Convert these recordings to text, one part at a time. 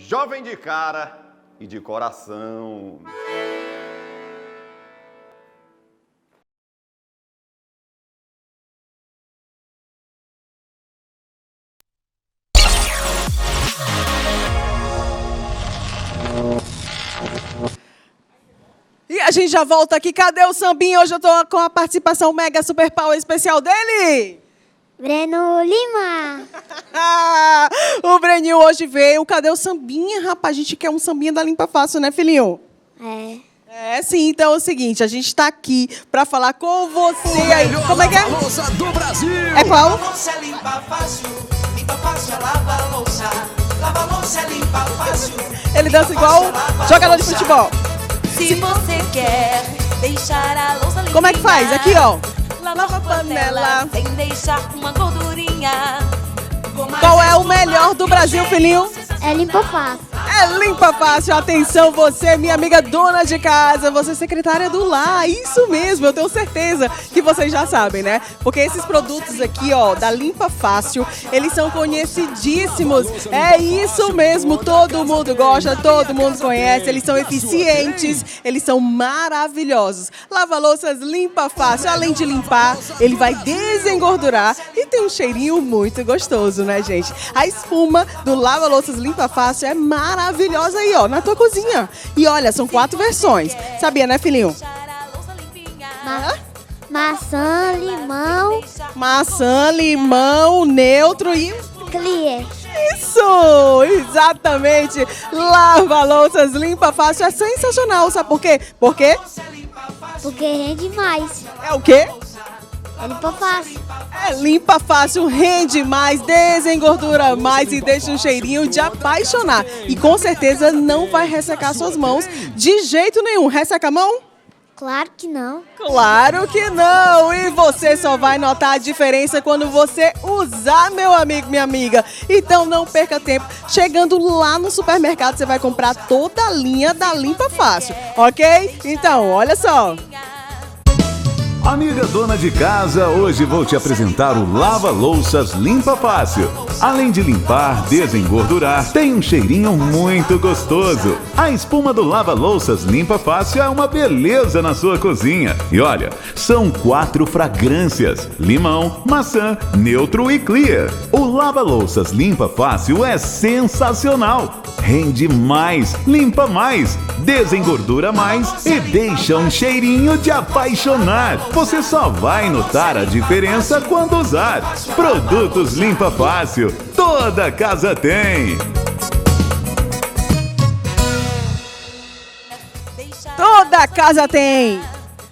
jovem de cara e de coração. E a gente já volta aqui. Cadê o sambinha? Hoje eu tô com a participação mega super power especial dele. Breno Lima. O Breninho hoje veio. Cadê o sambinha, rapaz? A gente quer um sambinha da Limpa Fácil, né, filhinho? É. É, sim. Então é o seguinte, a gente tá aqui pra falar com você aí. Como é que é? Louça do Brasil. É qual? Lava louça é limpa fácil é lava louça. Lava louça é limpa fácil. Ele dança igual jogador de futebol. Se você quer deixar a louça limpinha, Como é que faz? Aqui, ó. Lava a panela sem deixar uma gordurinha. Qual é o melhor do Brasil, filhinho? É Limpa Fácil. É Limpa Fácil. Atenção, você, minha amiga dona de casa, você é secretária do lar. Isso mesmo, eu tenho certeza que vocês já sabem, né? Porque esses produtos aqui, ó, da Limpa Fácil, eles são conhecidíssimos. É isso mesmo, todo mundo gosta, todo mundo conhece. Eles são eficientes, eles são maravilhosos. Lava-louças Limpa Fácil, além de limpar, ele vai desengordurar e tem um cheirinho muito gostoso, né, gente? A espuma do Lava-louças Limpa Fácil é maravilhosa aí, ó, na tua cozinha. E olha, são 4 versões. Sabia, né, filhinho? Maçã, limão, Maçã, limão, neutro e... clear. Isso! Exatamente! Lava-louças Limpa Fácil é sensacional, sabe por quê? Por quê? Porque rende mais. É o quê? É Limpa Fácil. É Limpa Fácil, rende mais, desengordura mais e deixa um cheirinho de apaixonar. E com certeza não vai ressecar suas mãos de jeito nenhum. Resseca a mão? Claro que não. Claro que não! E você só vai notar a diferença quando você usar, meu amigo, minha amiga. Então não perca tempo. Chegando lá no supermercado, você vai comprar toda a linha da Limpa Fácil, ok? Então, olha só. Amiga dona de casa, hoje vou te apresentar o Lava-Louças Limpa Fácil. Além de limpar, desengordurar, tem um cheirinho muito gostoso. A espuma do Lava-Louças Limpa Fácil é uma beleza na sua cozinha. E olha, são 4 fragrâncias: limão, maçã, neutro e clear. O Lava-Louças Limpa Fácil é sensacional. Rende mais, limpa mais, desengordura mais e deixa um cheirinho de apaixonar. Você só vai notar a diferença quando usar. Produtos Limpa Fácil, toda casa tem. Toda casa tem.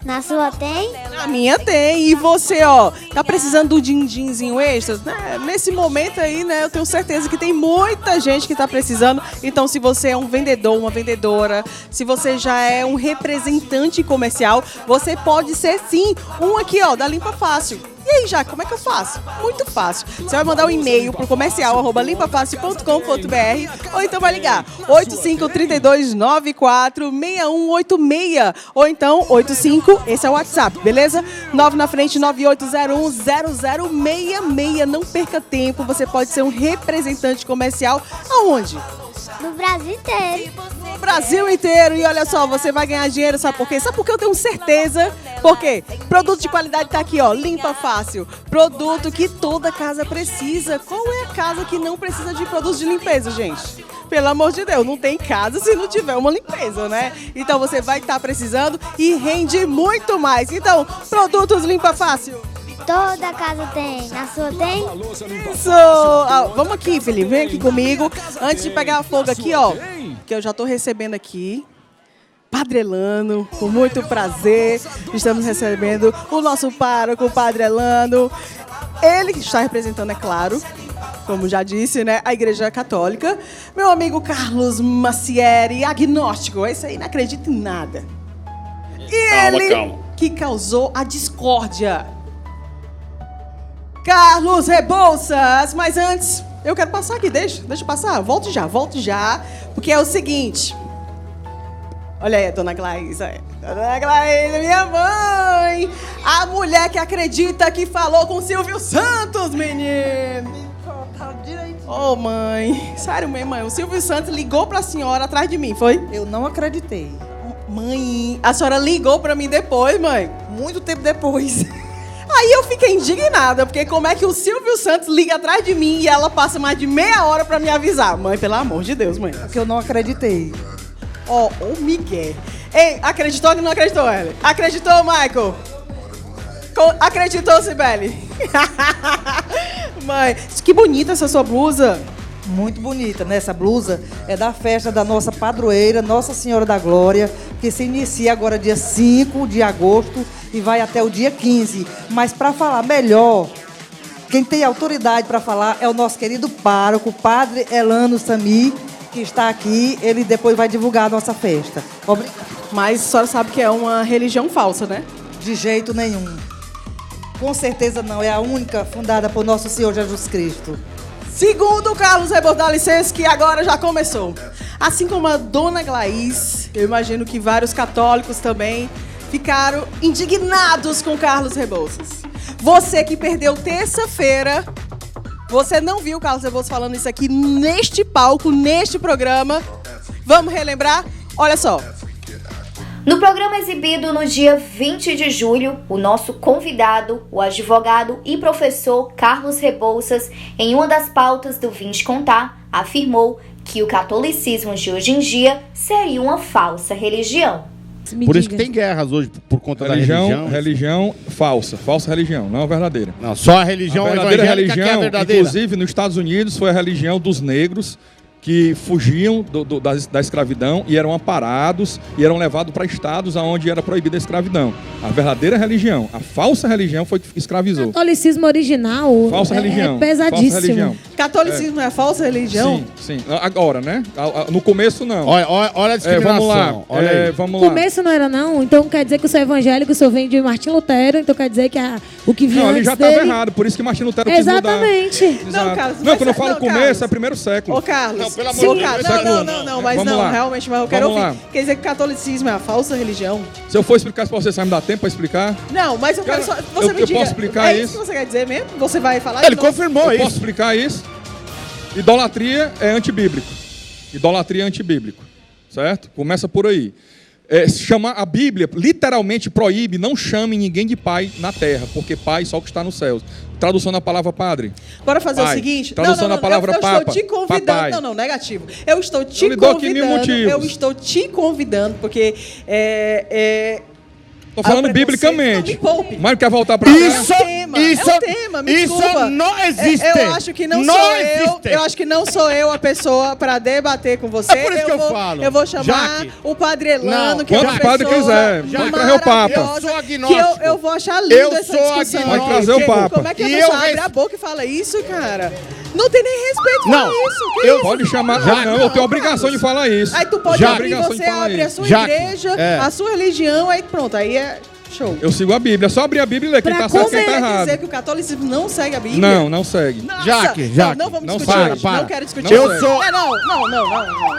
Na sua tem? A minha tem. E você, ó, tá precisando do din-dinzinho extra? Né? Nesse momento aí, né, eu tenho certeza que tem muita gente que tá precisando. Então, se você é um vendedor, uma vendedora, se você já é um representante comercial, você pode ser, sim, um aqui, ó, da Limpa Fácil. E aí, já, como é que eu faço? Muito fácil. Você vai mandar um e-mail pro comercial@limpafácil.com.br ou então vai ligar 8532946186 ou então 85, esse é o WhatsApp, beleza? 9 na frente, 98010066. Não perca tempo, você pode ser um representante comercial aonde? No Brasil inteiro. No Brasil inteiro. E olha só, você vai ganhar dinheiro, sabe por quê? Sabe por que eu tenho certeza? Por quê? Produto de qualidade tá aqui, ó, Limpa Fácil. Produto que toda casa precisa. Qual é a casa que não precisa de produtos de limpeza, gente? Pelo amor de Deus, não tem casa se não tiver uma limpeza, né? Então você vai estar precisando e rende muito mais. Então, produtos Limpa Fácil. Toda casa tem. Na sua tem? Isso! Ah, vamos aqui, Felipe, vem aqui comigo. Antes de pegar fogo aqui, ó, que eu já tô recebendo aqui. Padre Elano, com muito prazer, estamos recebendo o nosso pároco, o Padre Elano. Ele que está representando, é claro, como já disse, né, a Igreja Católica. Meu amigo Carlos Macieri, agnóstico, esse aí não acredita em nada. E Calma. que causou a discórdia. Carlos Rebouças, mas antes, eu quero passar aqui, deixa eu passar, volte já, porque é o seguinte, olha aí, dona Glaísa, dona Glaísa, minha mãe, a mulher que acredita que falou com Silvio Santos, menino. Tá direito. Ô, mãe. Sério mesmo, mãe. O Silvio Santos ligou pra senhora atrás de mim, foi? Eu não acreditei. Mãe, a senhora ligou pra mim depois, mãe. Muito tempo depois. Aí eu fiquei indignada, porque como é que o Silvio Santos liga atrás de mim e ela passa mais de meia hora pra me avisar? Mãe, pelo amor de Deus, mãe. Porque eu não acreditei. Ó, o Miguel. Ei, acreditou ou não acreditou, Ellen? Acreditou, Michael? Acreditou, Cibele? Mãe, que bonita essa sua blusa. Muito bonita, né? Essa blusa é da festa da nossa padroeira, Nossa Senhora da Glória, que se inicia agora dia 5 de agosto e vai até o dia 15. Mas para falar melhor, quem tem autoridade para falar é o nosso querido pároco, o Padre Elano Sami, que está aqui. Ele depois vai divulgar a nossa festa. Obrigada. Mas a senhora sabe que é uma religião falsa, né? De jeito nenhum. Com certeza não, é a única fundada por Nosso Senhor Jesus Cristo. Segundo o Carlos Rebouças, dá licença que agora já começou. Assim como a Dona Glaís, eu imagino que vários católicos também ficaram indignados com Carlos Rebouças. Você que perdeu terça-feira, você não viu o Carlos Rebouças falando isso aqui neste palco, neste programa. Vamos relembrar? Olha só. No programa exibido no dia 20 de julho, o nosso convidado, o advogado e professor Carlos Rebouças, em uma das pautas do Vim Te Contar, afirmou que o catolicismo de hoje em dia seria uma falsa religião. Por isso que tem guerras hoje, por conta da religião. Religião falsa religião, não a verdadeira. Não, só a religião verdadeira evangélica religião, que é a verdadeira. inclusive nos Estados Unidos, foi a religião dos negros, que fugiam da escravidão e eram amparados e eram levados para estados onde era proibida a escravidão. A verdadeira religião, a falsa religião foi que escravizou. O catolicismo original falsa religião, é pesadíssimo. Falsa religião. Catolicismo é falsa religião? Sim. Agora, né? No começo, não. Olha a discriminação. Vamos lá. No começo não era, não? Então quer dizer que o senhor é evangélico, o senhor vem de Martim Lutero, então quer dizer que o que vinha Não, ele antes já estava dele... errado, por isso que Martim Lutero quis Exatamente. mudar. Não, Carlos, não, quando eu falo não, começo, Carlos. é primeiro século. Ô, Carlos. Não, pelo amor de Deus. Não, mas Vamos não, lá. realmente, mas eu quero Vamos ouvir. lá. Quer dizer que o catolicismo é a falsa religião? Se eu for explicar isso pra você, vai me dar tempo pra explicar? Não, mas eu quero só... Você eu me diga, posso explicar é isso? que você quer dizer mesmo? Você vai falar? Ele confirmou Eu isso. posso explicar isso? Idolatria é antibíblico. Idolatria é antibíblico. Certo? Começa por aí. Chamar a Bíblia literalmente proíbe, não chame ninguém de pai na terra, porque pai só o que está nos céus. Tradução da palavra padre. Bora fazer Pai. o seguinte. Tradução da palavra eu papa. estou te convidando. Papai. Não, negativo. Eu estou te lhe dou aqui mil convidando. motivos. Eu estou te convidando, porque Tô falando o biblicamente. preconceito não me poupe. Mas quer voltar pra Isso, É um tema, isso, é um tema, me isso desculpa. não existe. Eu acho que não sou eu. Eu acho que não sou eu a pessoa para debater com você. É por isso que eu falo. Eu vou chamar Jaque. o Padre Elano, Não, que é uma quantos padre pessoa quiser, pode trazer o Papa. maravilhosa, Eu sou que agnóstico. eu vou achar lindo Eu essa sou discussão. agnóstico. Pode trazer o Papa. Como é que a E pessoa eu abre a boca e fala isso, cara? Não tem nem respeito Não, pra isso. Que eu- isso? Pode chamar. Já- não, eu tenho a obrigação de falar isso. Aí tu pode Já abrir, obrigação de você falar abre a isso. sua Jaque, igreja, é. a sua religião, aí pronto, aí é show. Eu sigo a Bíblia. É só abrir a Bíblia e ler quem Pra tá certo e quem tá Quer errado. dizer que o catolicismo não segue a Bíblia? Não segue. Nossa, Jaque, não vamos não discutir para, hoje. para. Não quero discutir Não hoje. Eu sou-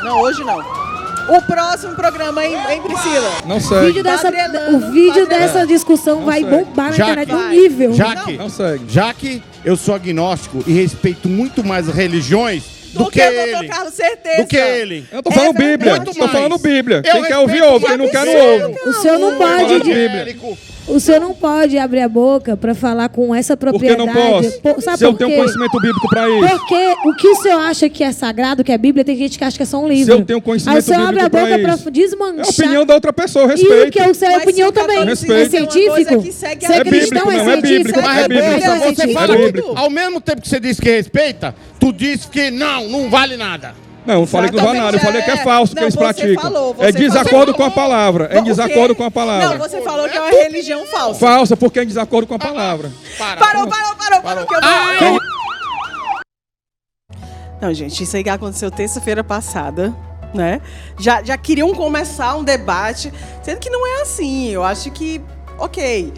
Não, hoje não. O próximo programa, hein, Priscila? Não O segue. vídeo dessa, Padre Elano, o vídeo Padre dessa Elano. discussão Não vai segue. bombar na Jaque. internet num Vai. nível. Jaque, Não segue. já que eu sou agnóstico e respeito muito mais as religiões do que doutor ele. Carlos, certeza. Do que ele. Eu tô falando É Bíblia. verdade. Tô falando Bíblia. Eu Quem quer ouvir, respeito ouve. Quem não quer, não absurdo, ouve. O senhor não Tô pode... falando de- Bíblia. O senhor não pode abrir a boca para falar com essa Por que propriedade. não posso? Sabe Se eu por tenho quê? conhecimento bíblico pra isso. Porque o que o senhor acha que é sagrado, que é Bíblia, tem gente que acha que é só um livro. Se eu tenho conhecimento Aí o senhor abre a bíblico pra boca isso. para desmanchar. É a opinião da outra pessoa, eu E o respeito. que é o seu Mas opinião se o também. catolicismo É Respeito. é uma coisa científico? que segue Ser a Bíblia. cristão não, é científico? bíblico, Mas, é bíblico. Rebouças, você científico. fala, É bíblico. ao mesmo tempo que você diz que respeita, tu diz que não vale nada. Não, não falei que não vale nada. Eu falei que é falso que Não, eles você praticam. falou, É você desacordo falou. com a palavra. É O em quê? desacordo com a palavra. Não, você falou que é uma religião falsa. Falsa porque é em desacordo com a palavra. Parou, que eu vou... Não, gente, isso aí que aconteceu terça-feira passada, né? Já queriam começar um debate, sendo que não é assim. Eu acho que, ok,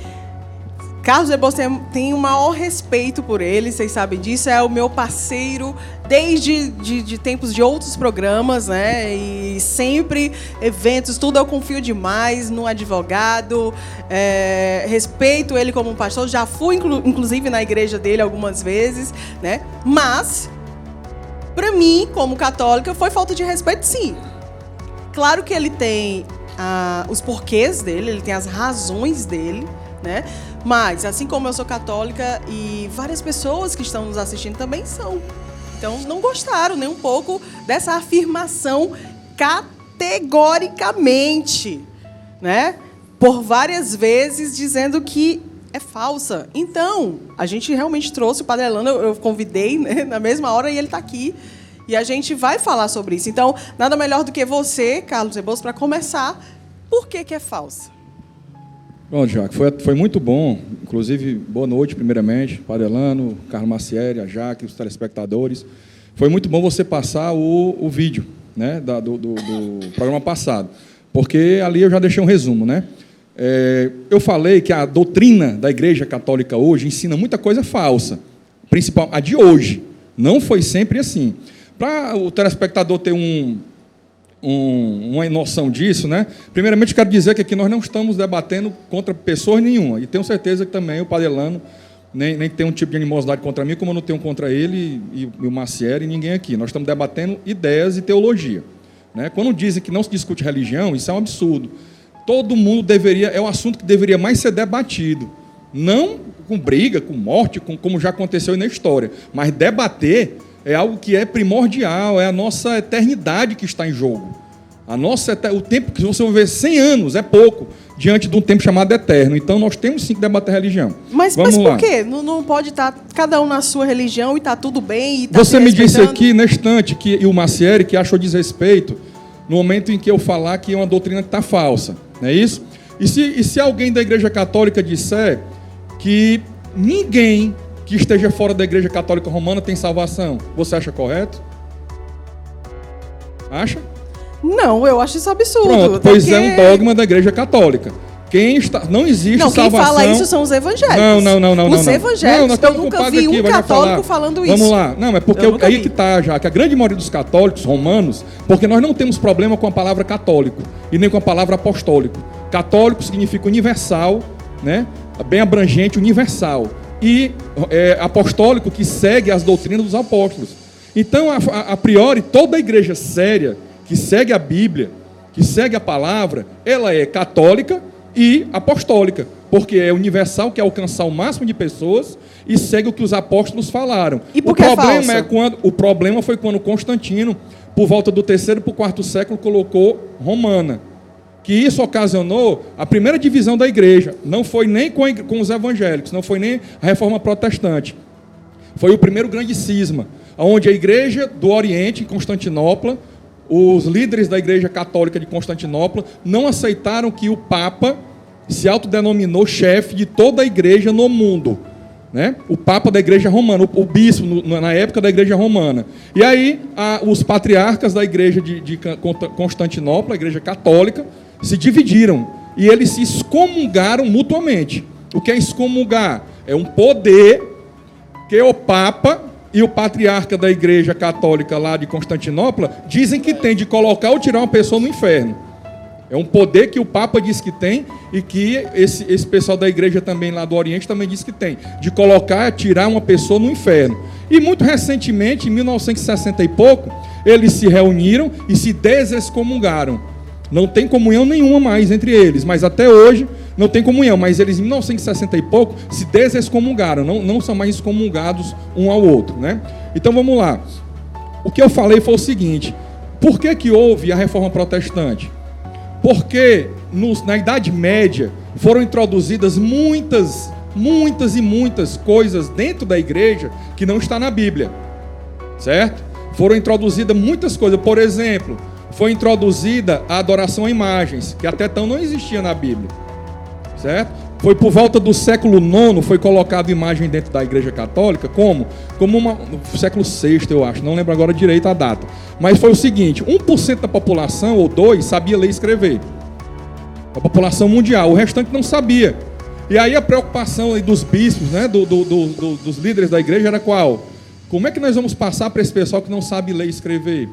Carlos Rebouças tem o maior respeito por ele, vocês sabem disso, é o meu parceiro desde de tempos de outros programas, né? E sempre eventos, tudo eu confio demais no advogado, respeito ele como um pastor, já fui inclusive na igreja dele algumas vezes, né? Mas Para mim, como católica, foi falta de respeito, sim. Claro que ele tem os porquês dele, ele tem as razões dele, né? Mas, assim como eu sou católica e várias pessoas que estão nos assistindo também são. Então, não gostaram nem um pouco dessa afirmação categoricamente, né? Por várias vezes dizendo que é falsa. Então, a gente realmente trouxe o Padre Elano, eu convidei, né, na mesma hora e ele está aqui. E a gente vai falar sobre isso. Então, nada melhor do que você, Carlos Rebouças, para começar. Por que é falsa? Pronto, Jaque, foi muito bom. Inclusive, boa noite, primeiramente, Padre Elano, Carlos Macieri, a Jaque, os telespectadores. Foi muito bom você passar o vídeo, né, do programa passado. Porque ali eu já deixei um resumo, né? Eu falei que a doutrina da Igreja Católica hoje ensina muita coisa falsa. Principal, a de hoje. Não foi sempre assim. Para o telespectador ter uma noção disso, né? Primeiramente, quero dizer que aqui nós não estamos debatendo contra pessoas nenhuma. E tenho certeza que também o Padre Elano nem tem um tipo de animosidade contra mim, como eu não tenho contra ele e o Macieri e ninguém aqui. Nós estamos debatendo ideias e teologia, né? Quando dizem que não se discute religião, isso é um absurdo. Todo mundo deveria... É um assunto que deveria mais ser debatido. Não com briga, com morte, como já aconteceu na história. Mas debater... é algo que é primordial, é a nossa eternidade que está em jogo. O tempo que você vai ver 100 anos é pouco, diante de um tempo chamado eterno. Então, nós temos sim que debater religião. Mas por quê? Não pode estar cada um na sua religião e está tudo bem? E tá você me disse aqui, na estante, e o Macieri, que achou desrespeito no momento em que eu falar que é uma doutrina que está falsa. Não é isso? E se alguém da Igreja Católica disser que ninguém que esteja fora da Igreja Católica Romana tem salvação, você acha correto? Acha? Não, eu acho isso absurdo. Pronto, pois é um dogma da Igreja Católica. Não existe salvação... Quem fala isso são os evangélicos. Não. Os evangélicos, eu nunca vi um católico falando isso. Vamos lá. Não, é porque aí que está, já que a grande maioria dos católicos romanos, porque nós não temos problema com a palavra católico e nem com a palavra apostólico. Católico significa universal, né? Bem abrangente, universal. E apostólico, que segue as doutrinas dos apóstolos. Então, a priori, toda a igreja séria, que segue a Bíblia, que segue a palavra, ela é católica e apostólica, porque é universal, quer alcançar o máximo de pessoas e segue o que os apóstolos falaram. E por que o problema foi quando Constantino, por volta do 3º para o 4º século, colocou romana. Que isso ocasionou a primeira divisão da igreja. Não foi nem com os evangélicos, não foi nem a reforma protestante. Foi o primeiro grande cisma, onde a igreja do Oriente, em Constantinopla, os líderes da igreja católica de Constantinopla não aceitaram que o Papa se autodenominou chefe de toda a igreja no mundo, né? O Papa da igreja romana, o bispo na época da igreja romana. E aí os patriarcas da igreja de Constantinopla, a igreja católica, se dividiram e eles se excomungaram mutuamente. O que é excomungar? É um poder que o Papa e o patriarca da igreja católica lá de Constantinopla dizem que tem de colocar ou tirar uma pessoa no inferno. É um poder que o Papa diz que tem e que esse pessoal da igreja também lá do Oriente também diz que tem, de colocar, tirar uma pessoa no inferno. E muito recentemente, em 1960 e pouco, eles se reuniram e se desexcomungaram. Não tem comunhão nenhuma mais entre eles, mas até hoje não tem comunhão. Mas eles, em 1960 e pouco, se desexcomungaram, não são mais excomungados um ao outro, né? Então vamos lá. O que eu falei foi o seguinte: por que houve a reforma protestante? Porque na Idade Média foram introduzidas muitas coisas dentro da igreja que não está na Bíblia, certo? Foram introduzidas muitas coisas. Por exemplo, foi introduzida a adoração a imagens, que até então não existia na Bíblia, certo? Foi por volta do século IX, foi colocado imagem dentro da Igreja Católica, como no século VI, eu acho, não lembro agora direito a data. Mas foi o seguinte: 1% da população, ou 2%, sabia ler e escrever. A população mundial, o restante não sabia. E aí a preocupação dos bispos, né, dos líderes da igreja era qual? Como é que nós vamos passar para esse pessoal que não sabe ler e escrever?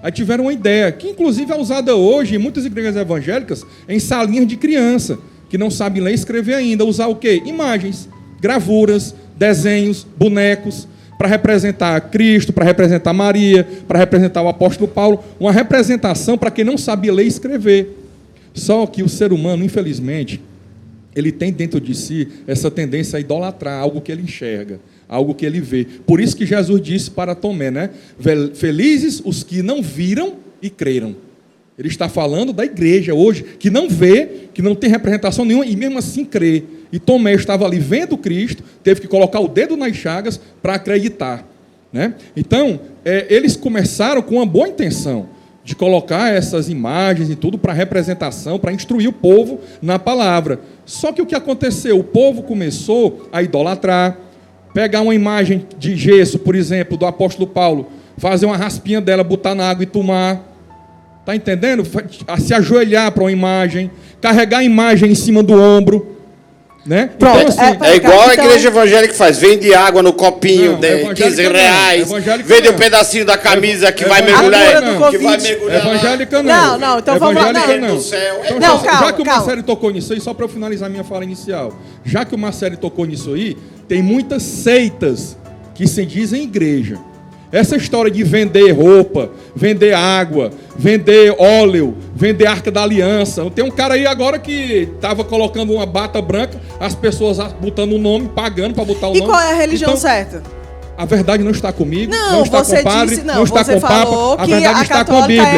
Aí tiveram uma ideia, que inclusive é usada hoje em muitas igrejas evangélicas, em salinhas de criança, que não sabem ler e escrever ainda. Usar o quê? Imagens, gravuras, desenhos, bonecos. para representar Cristo, para representar Maria, para representar o apóstolo Paulo, uma representação para quem não sabia ler e escrever. Só que o ser humano, infelizmente, ele tem dentro de si essa tendência a idolatrar algo que ele enxerga, algo que ele vê. Por isso que Jesus disse para Tomé, né? Felizes os que não viram e creram. Ele está falando da igreja hoje, que não vê, que não tem representação nenhuma, e mesmo assim crê. E Tomé estava ali vendo Cristo, teve que colocar o dedo nas chagas para acreditar, né? Então, eles começaram com uma boa intenção de colocar essas imagens e tudo para representação, para instruir o povo na palavra. Só que o que aconteceu? O povo começou a idolatrar, pegar uma imagem de gesso, por exemplo, do apóstolo Paulo, fazer uma raspinha dela, botar na água e tomar. Está entendendo? Se ajoelhar para uma imagem, carregar a imagem em cima do ombro. Né? Pronto, então, assim, é igual a igreja evangélica que faz. Vende água no copinho de R$15. Vende um pedacinho da camisa que vai mergulhar. Que vai mergulhar. Evangélica não. Não, então vamos lá. Não. Então, não, calma, já que o Marcelo tocou nisso aí, só para eu finalizar minha fala inicial. Já que o Marcelo tocou nisso aí, tem muitas seitas que se dizem igreja. Essa história de vender roupa, vender água, vender óleo, vender Arca da Aliança. Tem um cara aí agora que estava colocando uma bata branca, as pessoas botando o nome, pagando para botar o nome. E qual é a religião certa? A verdade não está comigo, não, não está com o padre, não está com o papa, a verdade está com a Bíblia.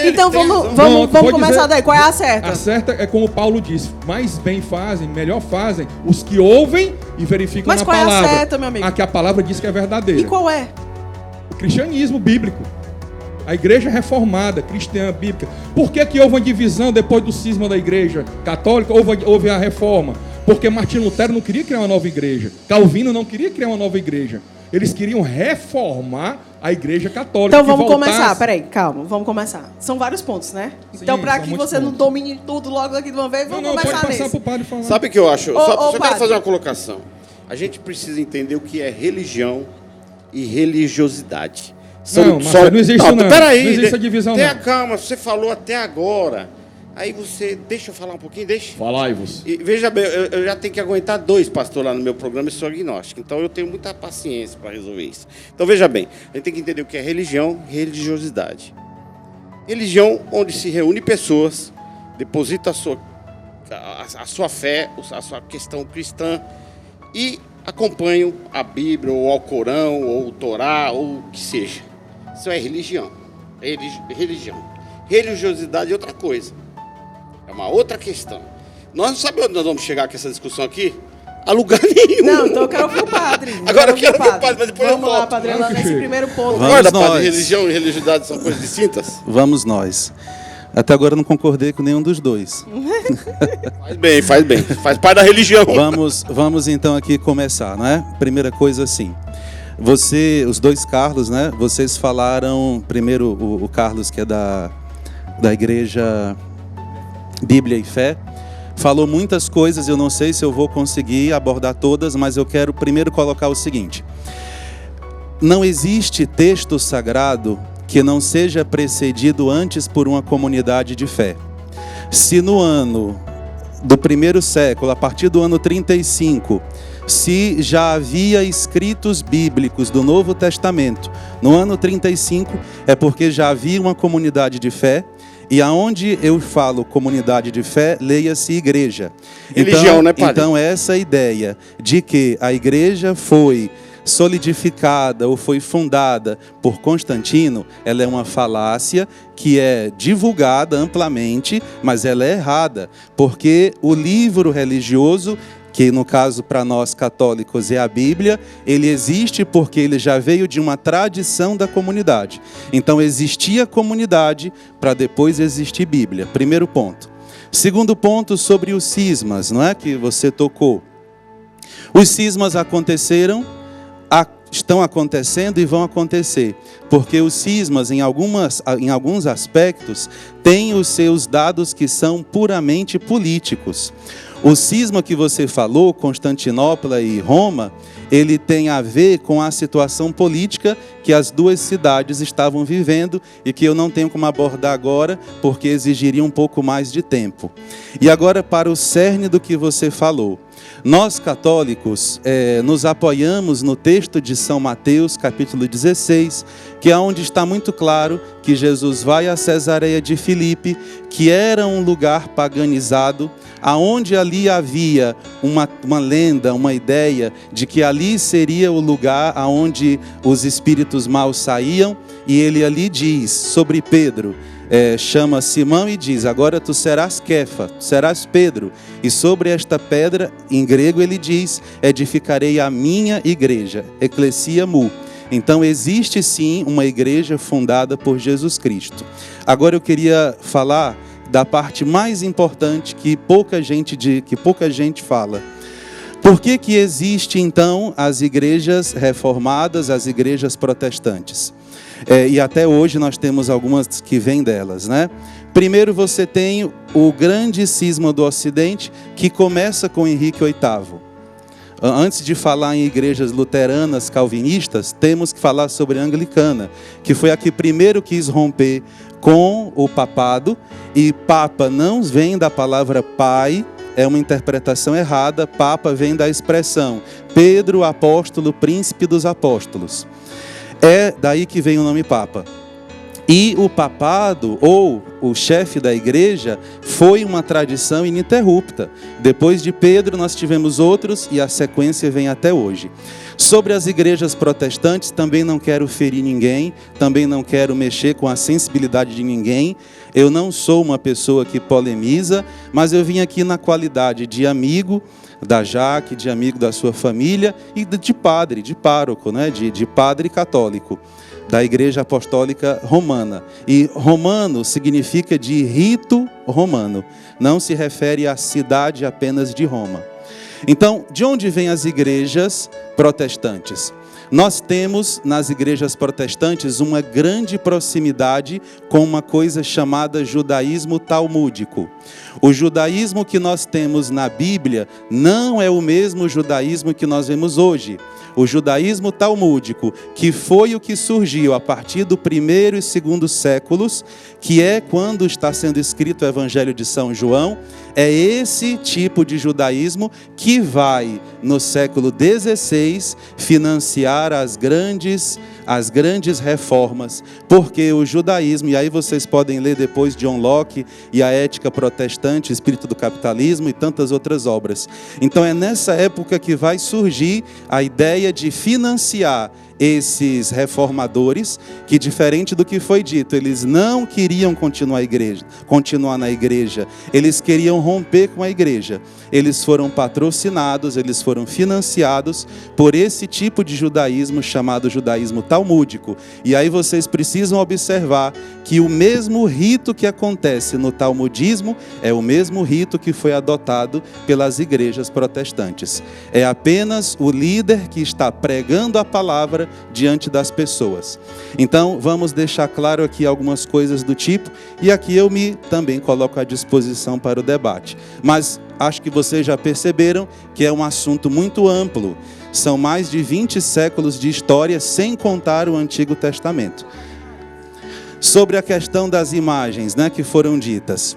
Então vamos começar daí. Qual é a certa? A certa é como Paulo disse, mais bem fazem, melhor fazem os que ouvem e verificam na palavra. Mas qual é a certa, meu amigo? A que a palavra diz que é verdadeira. E qual é? Cristianismo bíblico. A igreja reformada, cristã, bíblica. Por que houve uma divisão depois do cisma da igreja católica? Houve a reforma. Porque Martinho Lutero não queria criar uma nova igreja. Calvino não queria criar uma nova igreja. Eles queriam reformar a igreja católica. Então vamos começar. Peraí, calma, vamos começar. São vários pontos, né? Sim, então, para que você não domine tudo logo aqui de uma vez, vamos começar pode passar pro padre falar. Sabe o que eu acho? Só quero fazer uma colocação. A gente precisa entender o que é religião e religiosidade. Não existe não. Peraí, não existe essa divisão tenha calma, você falou até agora. Aí deixa eu falar um pouquinho, deixa. Falai-vos. E veja bem, eu já tenho que aguentar 2 pastores lá no meu programa e sou agnóstico. Então eu tenho muita paciência para resolver isso. Então veja bem, a gente tem que entender o que é religião e religiosidade. Religião onde se reúne pessoas, deposita a sua fé, a sua questão cristã e acompanham a Bíblia, ou o Alcorão, ou o Torá, ou o que seja. Isso é religião. Religião. Religiosidade é outra coisa. É uma outra questão. Nós não sabemos onde nós vamos chegar com essa discussão aqui? A lugar nenhum. Não, então eu quero ouvir o padre. Agora eu quero ouvir o padre, mas depois vamos eu volto. Vamos lá, padre, lá nesse primeiro ponto. Concorda, padre? Religião e religiosidade são coisas distintas? Vamos nós. Até agora eu não concordei com nenhum dos dois. Faz bem. Faz parte da religião. Vamos então aqui começar, né? Primeira coisa assim. Os dois Carlos, né? Vocês falaram, primeiro o Carlos, que é da Igreja Bíblia e Fé, falou muitas coisas, eu não sei se eu vou conseguir abordar todas, mas eu quero primeiro colocar o seguinte. Não existe texto sagrado que não seja precedido antes por uma comunidade de fé. Se no ano do primeiro século, a partir do ano 35, se já havia escritos bíblicos do Novo Testamento, no ano 35, é porque já havia uma comunidade de fé, e aonde eu falo comunidade de fé, leia-se igreja. Religião, né, padre? Então essa ideia de que a igreja foi solidificada ou foi fundada por Constantino, ela é uma falácia que é divulgada amplamente, mas ela é errada, porque o livro religioso, que no caso para nós católicos é a Bíblia, ele existe porque ele já veio de uma tradição da comunidade. Então existia comunidade para depois existir Bíblia. Primeiro ponto. Segundo ponto, sobre os cismas, não é que você tocou. Os cismas aconteceram, estão acontecendo e vão acontecer, porque os cismas em alguns aspectos têm os seus dados que são puramente políticos. O cisma que você falou, Constantinopla e Roma, ele tem a ver com a situação política que as duas cidades estavam vivendo e que eu não tenho como abordar agora, porque exigiria um pouco mais de tempo. E agora para o cerne do que você falou. Nós católicos nos apoiamos no texto de São Mateus, capítulo 16, que é onde está muito claro que Jesus vai a Cesareia de Filipe, que era um lugar paganizado, aonde ali havia uma lenda, uma ideia de que ali seria o lugar aonde os espíritos maus saíam, e ele ali diz sobre Pedro, chama Simão e diz: agora tu serás Kefa, tu serás Pedro, e sobre esta pedra, em grego ele diz, edificarei a minha igreja, Ecclesia Mu. Então existe sim uma igreja fundada por Jesus Cristo. Agora eu queria falar da parte mais importante que pouca gente fala. Por que existe então as igrejas reformadas, as igrejas protestantes? E até hoje nós temos algumas que vêm delas, né? Primeiro você tem o grande cisma do Ocidente, que começa com Henrique VIII. Antes de falar em igrejas luteranas, calvinistas, temos que falar sobre a anglicana, que foi a que primeiro quis romper com o papado, e papa não vem da palavra pai, é uma interpretação errada, papa vem da expressão Pedro, apóstolo, príncipe dos apóstolos. É daí que vem o nome Papa. E o papado, ou o chefe da igreja, foi uma tradição ininterrupta. Depois de Pedro, nós tivemos outros e a sequência vem até hoje. Sobre as igrejas protestantes, também não quero ferir ninguém, também não quero mexer com a sensibilidade de ninguém. Eu não sou uma pessoa que polemiza, mas eu vim aqui na qualidade de amigo da Jaque, de amigo da sua família e de padre, de pároco, né? de padre católico da Igreja Apostólica Romana. E romano significa de rito romano, não se refere à cidade apenas de Roma. Então, de onde vêm as igrejas protestantes? Nós temos nas igrejas protestantes uma grande proximidade com uma coisa chamada judaísmo talmúdico. O judaísmo que nós temos na Bíblia não é o mesmo judaísmo que nós vemos hoje. O judaísmo talmúdico, que foi o que surgiu a partir do 1º e 2º séculos, que é quando está sendo escrito o Evangelho de São João, é esse tipo de judaísmo que vai, no século XVI, financiar as grandes reformas, porque o judaísmo, e aí vocês podem ler depois John Locke e a Ética Protestante, Espírito do Capitalismo e tantas outras obras. Então é nessa época que vai surgir a ideia de financiar esses reformadores, que diferente do que foi dito, eles não queriam continuar na igreja, eles queriam romper com a igreja. Eles foram patrocinados, eles foram financiados por esse tipo de judaísmo chamado judaísmo talmúdico. E aí vocês precisam observar que o mesmo rito que acontece no talmudismo é o mesmo rito que foi adotado pelas igrejas protestantes. É apenas o líder que está pregando a palavra diante das pessoas. Então, vamos deixar claro aqui algumas coisas do tipo, e aqui eu também coloco à disposição para o debate. Mas acho que vocês já perceberam que é um assunto muito amplo. São mais de 20 séculos de história, sem contar o Antigo Testamento. Sobre a questão das imagens, né, que foram ditas.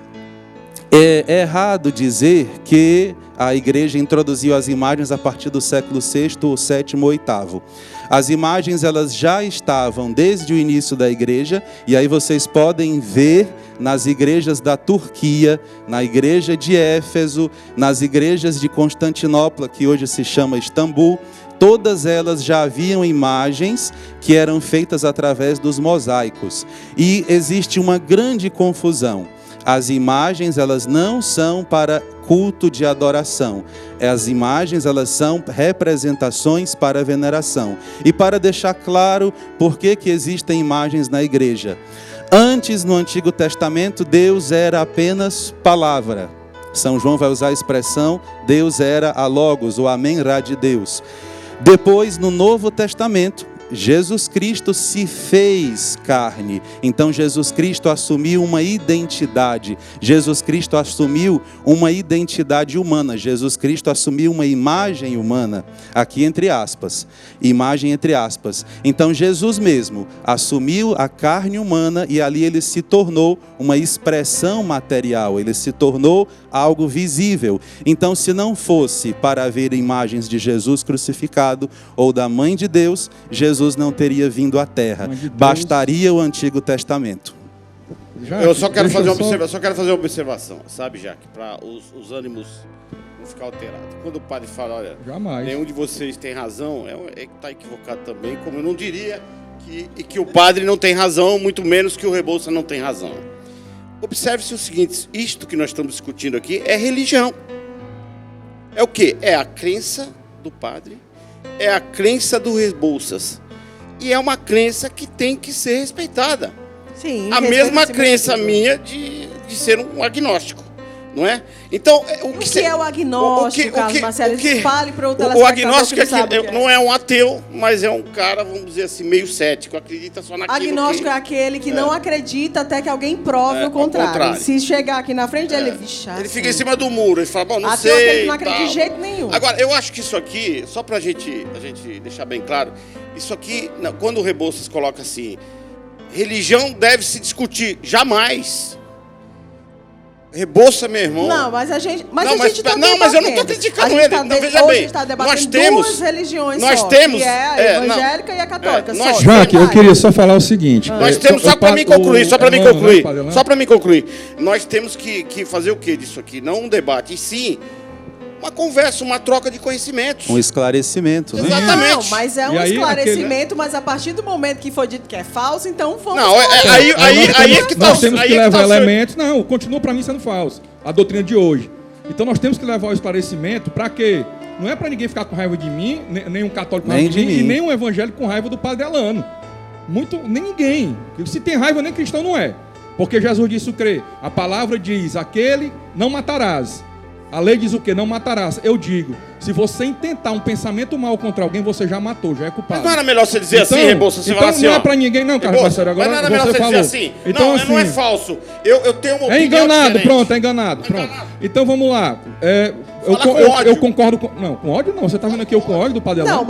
É errado dizer que a igreja introduziu as imagens a partir do século VI, ou VII ou VIII. As imagens elas já estavam desde o início da igreja, e aí vocês podem ver nas igrejas da Turquia, na igreja de Éfeso, nas igrejas de Constantinopla, que hoje se chama Istambul, todas elas já haviam imagens que eram feitas através dos mosaicos. E existe uma grande confusão. As imagens, elas não são para culto de adoração. As imagens, elas são representações para veneração. E para deixar claro por que existem imagens na igreja. Antes, no Antigo Testamento, Deus era apenas palavra. São João vai usar a expressão, Deus era a Logos, o Amen-Ra de Deus. Depois, no Novo Testamento, Jesus Cristo se fez carne. Então Jesus Cristo assumiu uma identidade. Jesus Cristo assumiu uma identidade humana. Jesus Cristo assumiu uma imagem humana. Aqui entre aspas. Imagem entre aspas. Então Jesus mesmo assumiu a carne humana e ali ele se tornou uma expressão material. Ele se tornou algo visível. Então, se não fosse para haver imagens de Jesus crucificado ou da Mãe de Deus, Jesus não teria vindo à Terra. Bastaria o Antigo Testamento. Eu só quero fazer uma observação, sabe, Jaque, para os ânimos não ficar alterados. Quando o padre fala, olha, jamais, nenhum de vocês tem razão, é que está equivocado também, como eu não diria que o padre não tem razão, muito menos que o Rebouça não tem razão. Observe-se o seguinte, isto que nós estamos discutindo aqui é religião. É o quê? É a crença do padre, é a crença do Rebouças. E é uma crença que tem que ser respeitada. Sim, a mesma crença minha de ser um agnóstico, não é? Então, o que é o agnóstico, Carlos Marcelo? Fale para o telespectador. O agnóstico não é um ateu, mas é um cara, vamos dizer assim, meio cético, acredita só naquilo. Agnóstico é aquele que não acredita até que alguém prove o contrário. Se chegar aqui na frente dele, ele fica em cima do muro, ele fala, bom, não sei. Ateu é aquele que não acredita de jeito nenhum. Agora, eu acho que isso aqui, só para a gente deixar bem claro, isso aqui, quando o Rebouças coloca assim, religião deve se discutir, jamais. Rebouça, meu irmão. Não, mas a gente mas eu não estou criticando ele. Não, veja bem. Nós temos duas religiões que é a evangélica e a católica. Jaque, eu queria só falar o seguinte. Nós temos, só para me concluir, nós temos que fazer o que disso aqui? Não um debate, e sim uma conversa, uma troca de conhecimentos. Um esclarecimento, né? Exatamente. Não, mas é um esclarecimento, mas a partir do momento que foi dito que é falso, então vamos... Não, aí é que nós temos que levar elementos... Não, continua para mim sendo falso. A doutrina de hoje. Então nós temos que levar o esclarecimento para quê? Não é para ninguém ficar com raiva de mim, nem um católico com raiva de mim, e nem um evangélico com raiva do padre Alano. Nem ninguém. Se tem raiva, nem cristão não é. Porque Jesus disse o quê? A palavra diz, aquele não matarás. A lei diz o quê? Não matarás. Eu digo, se você intentar um pensamento mal contra alguém, você já matou, já é culpado. Mas não era melhor você dizer assim, Rebouça? Você então assim, não é pra ninguém, não, cara. Mas não era melhor você dizer assim? Então, não é falso. Eu tenho uma opinião é enganado, diferente. Pronto, é enganado. Pronto. Então vamos lá. Eu concordo com... Não, com ódio não. Você tá vendo aqui eu com ódio do padre Alano? Não,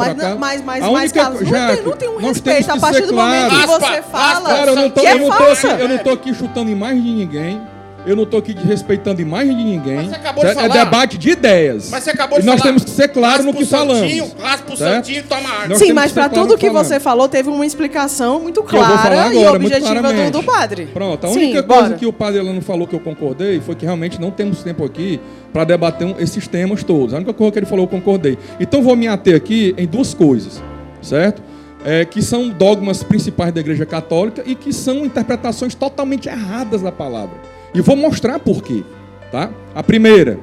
mas Carlos, não tem um respeito. A partir do momento que você fala que é falso. Eu não tô aqui chutando imagem de ninguém. Eu não estou aqui desrespeitando a imagem de ninguém. Mas você acabou de falar. É debate de ideias. Mas você acabou de falar. E nós temos que ser claros no que falamos. Raspa o santinho e toma água. Sim, mas para tudo que você falou, teve uma explicação muito clara e objetiva do padre. Pronto, a única coisa que o padre Alano falou que eu concordei foi que realmente não temos tempo aqui para debater esses temas todos. A única coisa que ele falou eu concordei. Então vou me ater aqui em duas coisas, certo? Que são dogmas principais da Igreja Católica e que são interpretações totalmente erradas da palavra. E vou mostrar por quê, tá? A primeira,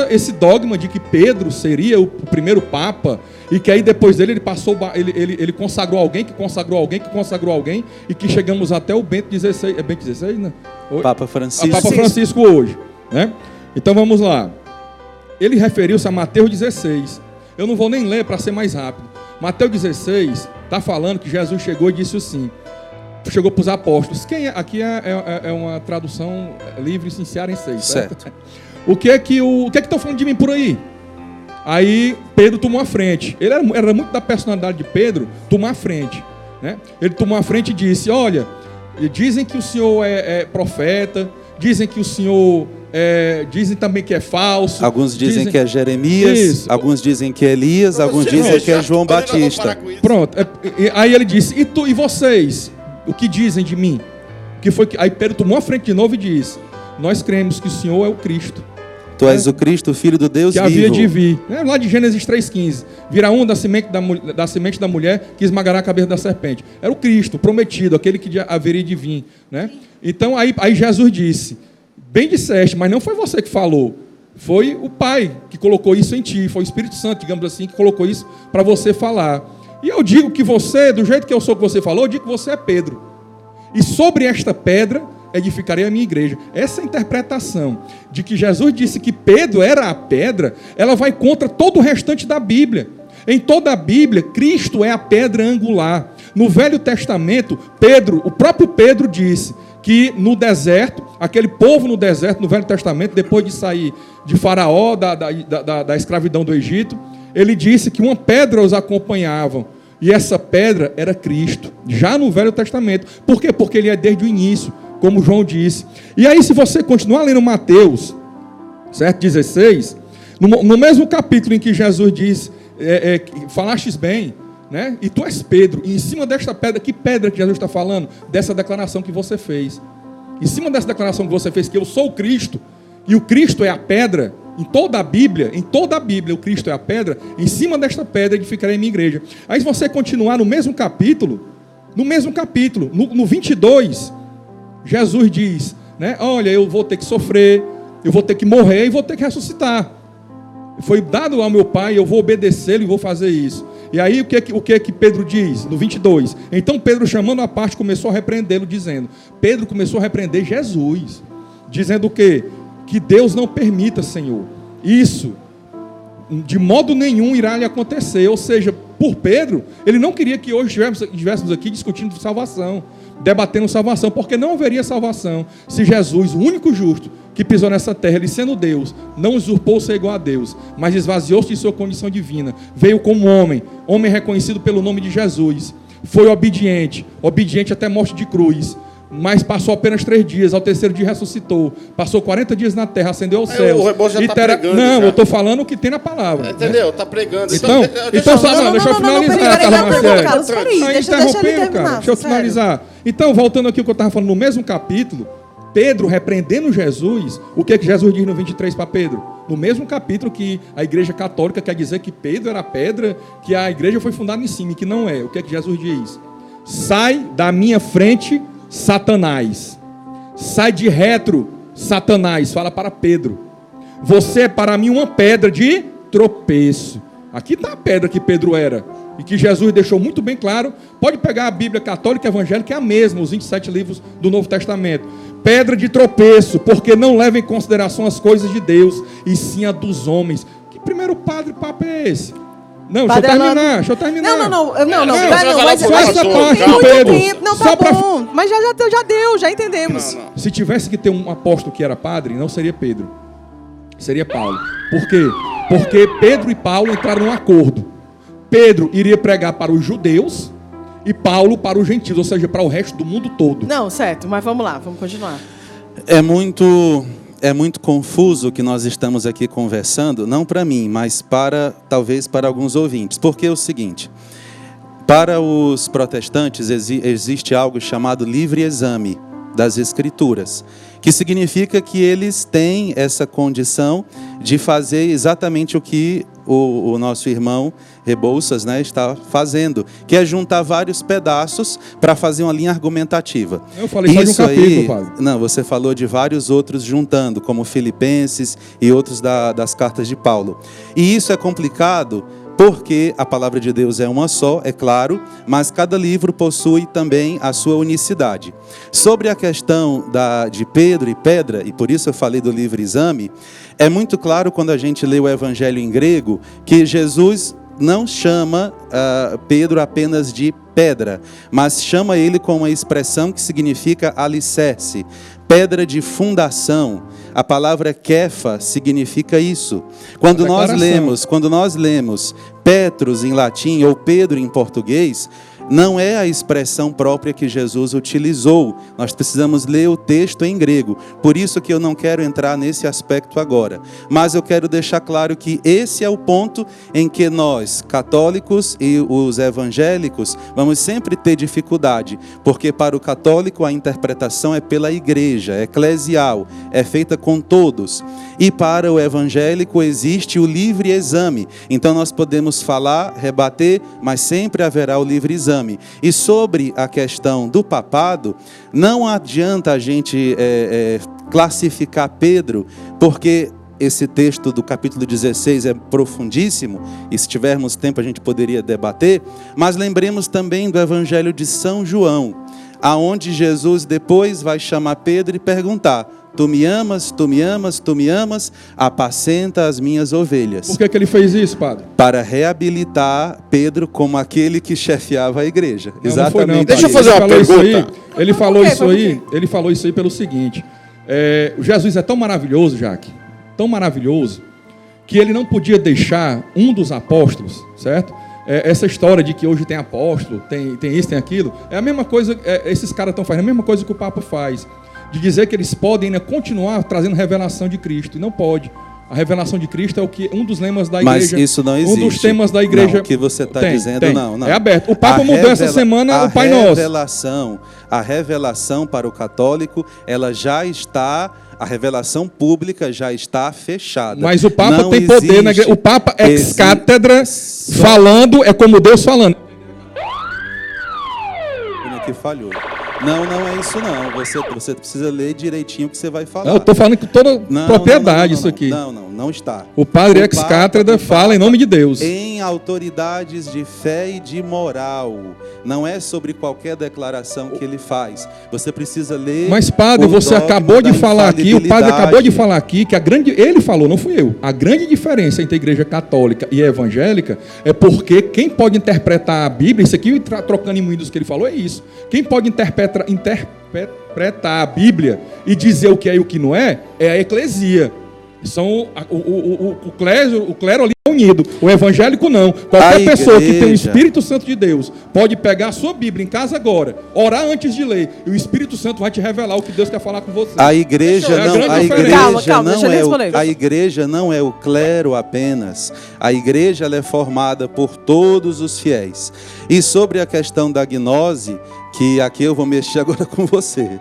esse dogma de que Pedro seria o primeiro papa e que aí depois dele ele consagrou alguém, que consagrou alguém, que consagrou alguém e que chegamos até o Bento XVI, é Bento XVI, né? Papa Francisco. Papa Francisco hoje, né? Então vamos lá. Ele referiu-se a Mateus 16. Eu não vou nem ler para ser mais rápido. Mateus 16 está falando que Jesus chegou e disse assim, chegou para os apóstolos. Aqui é uma tradução livre, sincera em 6, certo? O que é que estão falando de mim por aí? Aí Pedro tomou a frente. Ele era muito da personalidade de Pedro tomar a frente, né? Ele tomou a frente e disse, olha, dizem que o senhor é profeta, dizem que o senhor... dizem também que é falso. Alguns dizem que é Jeremias, isso. Alguns dizem que é Elias, alguns dizem que é João Batista. Pronto. Aí ele disse, e vocês? O que dizem de mim? Aí Pedro tomou a frente de novo e disse, nós cremos que o Senhor é o Cristo. Tu és o Cristo, filho do Deus vivo. Que havia de vir. Lá de Gênesis 3,15. Virá um da semente da mulher que esmagará a cabeça da serpente. Era o Cristo, prometido, aquele que haveria de vir. Né? Então aí Jesus disse, bem disseste, mas não foi você que falou. Foi o Pai que colocou isso em ti. Foi o Espírito Santo, digamos assim, que colocou isso para você falar. E eu digo que você, do jeito que eu sou que você falou, eu digo que você é Pedro. E sobre esta pedra edificarei a minha igreja. Essa interpretação de que Jesus disse que Pedro era a pedra, ela vai contra todo o restante da Bíblia. Em toda a Bíblia, Cristo é a pedra angular. No Velho Testamento, o próprio Pedro disse que no deserto, aquele povo no deserto, no Velho Testamento, depois de sair de Faraó, da escravidão do Egito, ele disse que uma pedra os acompanhava. E essa pedra era Cristo, já no Velho Testamento. Por quê? Porque ele é desde o início, como João disse. E aí, se você continuar lendo Mateus, certo? 16, no mesmo capítulo em que Jesus diz, falastes bem, né? E tu és Pedro, e em cima desta pedra, que pedra que Jesus está falando? Dessa declaração que você fez. Em cima dessa declaração que você fez, que eu sou o Cristo, e o Cristo é a pedra, em toda a Bíblia, o Cristo é a pedra, em cima desta pedra edificarei a minha igreja. Aí se você continuar no mesmo capítulo, no 22, Jesus diz, né? Olha, eu vou ter que sofrer, eu vou ter que morrer e vou ter que ressuscitar. Foi dado ao meu Pai, eu vou obedecê-lo e vou fazer isso. E aí o que Pedro diz? No 22. Então Pedro, chamando a parte, começou a repreendê-lo, dizendo... Pedro começou a repreender Jesus. Dizendo o quê? Que Deus não permita, Senhor. Isso, de modo nenhum, irá lhe acontecer. Ou seja, por Pedro, ele não queria que hoje estivéssemos aqui discutindo salvação, debatendo salvação, porque não haveria salvação se Jesus, o único justo que pisou nessa terra, ele sendo Deus, não usurpou ser igual a Deus, mas esvaziou-se de sua condição divina, veio como homem reconhecido pelo nome de Jesus, foi obediente até morte de cruz, mas passou apenas 3 dias, ao terceiro dia ressuscitou, passou 40 dias na terra, ascendeu aos céus. O Rebouças já está pregando. Não, já. Eu estou falando o que tem na palavra. Entendeu? Está pregando. Então deixa eu finalizar, Carlos Marcelo. Deixa eu finalizar. Então, voltando aqui ao que eu estava falando, no mesmo capítulo, Pedro repreendendo Jesus, o que Jesus diz no 23 para Pedro? No mesmo capítulo que a igreja católica quer dizer que Pedro era a pedra, que a igreja foi fundada em cima, e que não é. O que Jesus diz? Sai da minha frente, Satanás. Sai de retro, Satanás. Fala para Pedro. Você é para mim uma pedra de tropeço. Aqui está a pedra que Pedro era. E que Jesus deixou muito bem claro. Pode pegar a Bíblia católica e evangélica, é a mesma, os 27 livros do Novo Testamento. Pedra de tropeço, porque não leva em consideração as coisas de Deus, e sim a dos homens. Que primeiro padre papo é esse? Não, deixa eu terminar. Não, mas só essa parte, Pedro. Não, tá bom, mas já entendemos. Não. Se tivesse que ter um apóstolo que era padre, não seria Pedro, seria Paulo. Por quê? Porque Pedro e Paulo entraram num acordo. Pedro iria pregar para os judeus e Paulo para os gentios, ou seja, para o resto do mundo todo. Não, certo, mas vamos lá, vamos continuar. É muito confuso o que nós estamos aqui conversando, não para mim, mas talvez para alguns ouvintes. Porque é o seguinte, para os protestantes existe algo chamado livre exame das Escrituras, que significa que eles têm essa condição de fazer exatamente o que o nosso irmão Rebouças, né, está fazendo, que é juntar vários pedaços para fazer uma linha argumentativa. Eu falei só de um capítulo, Paulo. Não, você falou de vários outros juntando, como Filipenses e outros das cartas de Paulo. E isso é complicado porque a palavra de Deus é uma só, é claro, mas cada livro possui também a sua unicidade. Sobre a questão de Pedro e pedra, e por isso eu falei do livre exame, é muito claro quando a gente lê o Evangelho em grego que Jesus não chama Pedro apenas de pedra, mas chama ele com uma expressão que significa alicerce, pedra de fundação. A palavra Kefa significa isso. Quando nós lemos Petrus em latim ou Pedro em português, não é a expressão própria que Jesus utilizou. Nós precisamos ler o texto em grego. Por isso que eu não quero entrar nesse aspecto agora. Mas eu quero deixar claro que esse é o ponto em que nós, católicos e os evangélicos, vamos sempre ter dificuldade. Porque para o católico a interpretação é pela igreja, é eclesial, é feita com todos. E para o evangélico existe o livre exame. Então nós podemos falar, rebater, mas sempre haverá o livre exame. E sobre a questão do papado, não adianta a gente classificar Pedro, porque esse texto do capítulo 16 é profundíssimo, e se tivermos tempo a gente poderia debater, mas lembremos também do Evangelho de São João. aonde Jesus depois vai chamar Pedro e perguntar: tu me amas, tu me amas, tu me amas, apacenta as minhas ovelhas. Por que ele fez isso, padre? Para reabilitar Pedro como aquele que chefiava a igreja. Não, exatamente. não foi, não. Deixa eu fazer uma pergunta. Ele falou isso aí pelo seguinte: Jesus é tão maravilhoso, Jaque, tão maravilhoso, que ele não podia deixar um dos apóstolos, certo? Essa história de que hoje tem apóstolo, tem isso, tem aquilo, é a mesma coisa, esses caras estão fazendo a mesma coisa que o Papa faz, de dizer que eles podem ainda continuar trazendo revelação de Cristo, e não pode. A revelação de Cristo é um dos lemas da igreja. Mas isso não existe. Um dos temas da igreja. Não, o que você está dizendo, não. É aberto. O Papa mudou essa semana o Pai Nosso. A revelação para o católico, ela já está... A revelação pública já está fechada. Mas o Papa não tem poder na igreja. O Papa ex-cátedra falando é como Deus falando. Que falhou. Não é isso não. Você precisa ler direitinho o que você vai falar. Eu estou falando com toda propriedade isso aqui. Não está. O padre ex-cátedra fala em nome de Deus. Em autoridades de fé e de moral. Não é sobre qualquer declaração que ele faz. Você precisa ler. Mas, padre, você acabou de falar aqui, o padre acabou de falar aqui que ele falou, não fui eu. A grande diferença entre a igreja católica e a evangélica é porque quem pode interpretar a Bíblia, isso aqui trocando em muitos que ele falou, é isso. Quem pode interpretar a Bíblia e dizer o que é e o que não é a eclesia. São o clero ali é unido. O evangélico não. Qualquer pessoa que tem o Espírito Santo de Deus pode pegar a sua Bíblia em casa agora, orar antes de ler, e o Espírito Santo vai te revelar o que Deus quer falar com você. A igreja não é o clero apenas. A igreja ela é formada por todos os fiéis. E sobre a questão da gnose, que aqui eu vou mexer agora com você.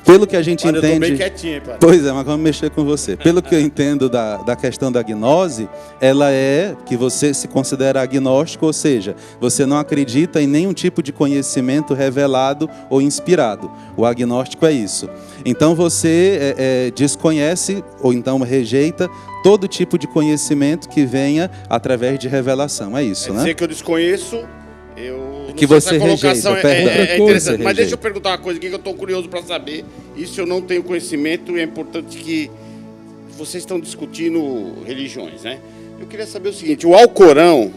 Pelo que a gente entende... Eu tô bem quietinho, pai. Pois é, mas vamos mexer com você. Pelo que eu entendo da questão da gnose, ela é que você se considera agnóstico, ou seja, você não acredita em nenhum tipo de conhecimento revelado ou inspirado. O agnóstico é isso. Então você desconhece ou então rejeita todo tipo de conhecimento que venha através de revelação. É isso, né? Quer dizer que eu desconheço... Que você rejeita, é interessante. Mas deixa eu perguntar uma coisa aqui que eu estou curioso para saber. Isso eu não tenho conhecimento e é importante que vocês estão discutindo religiões, né? Eu queria saber o seguinte: o Alcorão,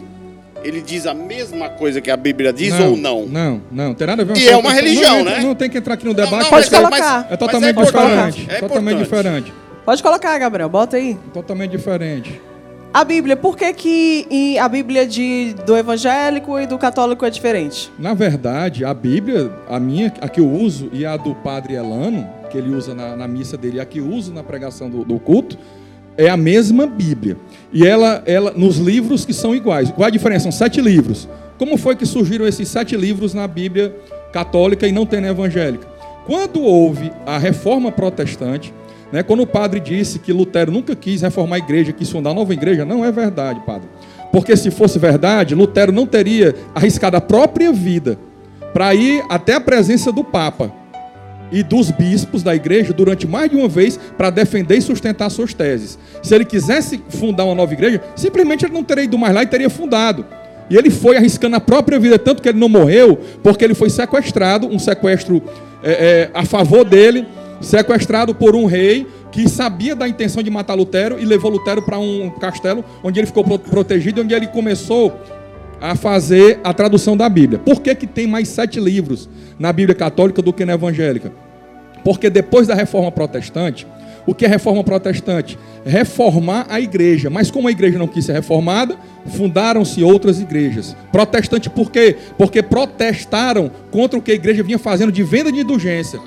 ele diz a mesma coisa que a Bíblia diz ou não? Não, tem nada a ver com isso. E é uma religião, né? Não tem que entrar aqui no debate. Pode colocar. É totalmente diferente. Totalmente diferente. Pode colocar, Gabriel, bota aí. Totalmente diferente. A Bíblia, por que a Bíblia do evangélico e do católico é diferente? Na verdade, a Bíblia, a que eu uso e a do padre Elano, que ele usa na missa dele, e a que eu uso na pregação do culto, é a mesma Bíblia. E ela nos livros que são iguais. Qual a diferença? São 7 livros. Como foi que surgiram esses 7 livros na Bíblia católica e não tem na evangélica? Quando houve a reforma protestante, quando o padre disse que Lutero nunca quis reformar a igreja, quis fundar nova igreja, não é verdade, padre. Porque se fosse verdade, Lutero não teria arriscado a própria vida para ir até a presença do Papa e dos bispos da igreja durante mais de uma vez para defender e sustentar suas teses. Se ele quisesse fundar uma nova igreja, simplesmente ele não teria ido mais lá e teria fundado. E ele foi arriscando a própria vida, tanto que ele não morreu, porque ele foi sequestrado, um sequestro a favor dele, sequestrado por um rei que sabia da intenção de matar Lutero e levou Lutero para um castelo onde ele ficou protegido e onde ele começou a fazer a tradução da Bíblia. Por que tem mais 7 livros na Bíblia católica do que na evangélica? Porque depois da reforma protestante, o que é reforma protestante? Reformar a igreja. Mas como a igreja não quis ser reformada, fundaram-se outras igrejas. Protestante por quê? Porque protestaram contra o que a igreja vinha fazendo de venda de indulgência.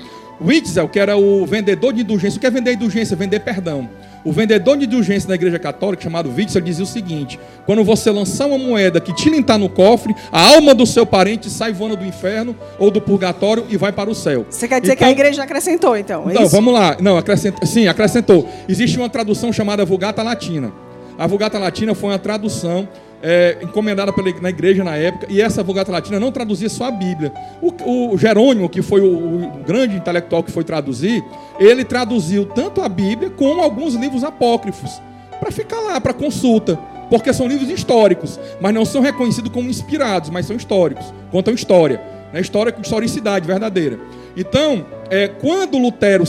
Witzel, que era o vendedor de indulgência. O que é vender indulgência? Vender perdão. O vendedor de indulgência da igreja católica, chamado Witzel, dizia o seguinte: quando você lançar uma moeda que tilintar no cofre, a alma do seu parente sai voando do inferno ou do purgatório e vai para o céu. Você quer dizer que a igreja acrescentou, então? Não, vamos lá. Não, acrescentou. Existe uma tradução chamada Vulgata Latina. A Vulgata Latina foi uma tradução encomendada na igreja na época, e essa Vulgata Latina não traduzia só a Bíblia. O Jerônimo, que foi o grande intelectual que foi traduzir, ele traduziu tanto a Bíblia como alguns livros apócrifos, para ficar lá, para consulta, porque são livros históricos, mas não são reconhecidos como inspirados, mas são históricos, contam história. Na historicidade verdadeira. Então, quando Lutero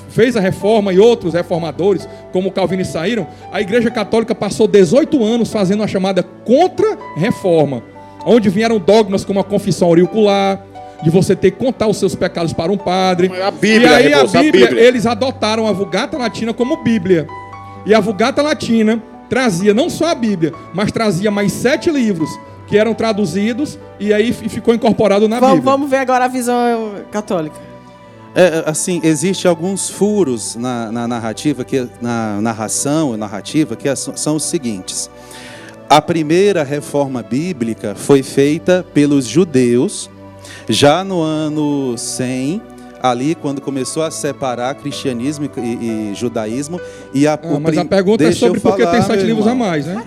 fez a reforma e outros reformadores, como Calvino, saíram, a Igreja Católica passou 18 anos fazendo a chamada contra-reforma, onde vieram dogmas como a confissão auricular, de você ter que contar os seus pecados para um padre. A Bíblia, e aí a Bíblia, eles adotaram a Vulgata Latina como Bíblia. E a Vulgata Latina trazia não só a Bíblia, mas trazia mais 7 livros que eram traduzidos e aí ficou incorporado na Bíblia. Vamos ver agora a visão católica. Assim, existem alguns furos na narrativa, na narrativa, que são os seguintes. A primeira reforma bíblica foi feita pelos judeus, já no ano 100, ali quando começou a separar cristianismo e judaísmo. Mas a pergunta é sobre por que tem 7 livros a mais, né?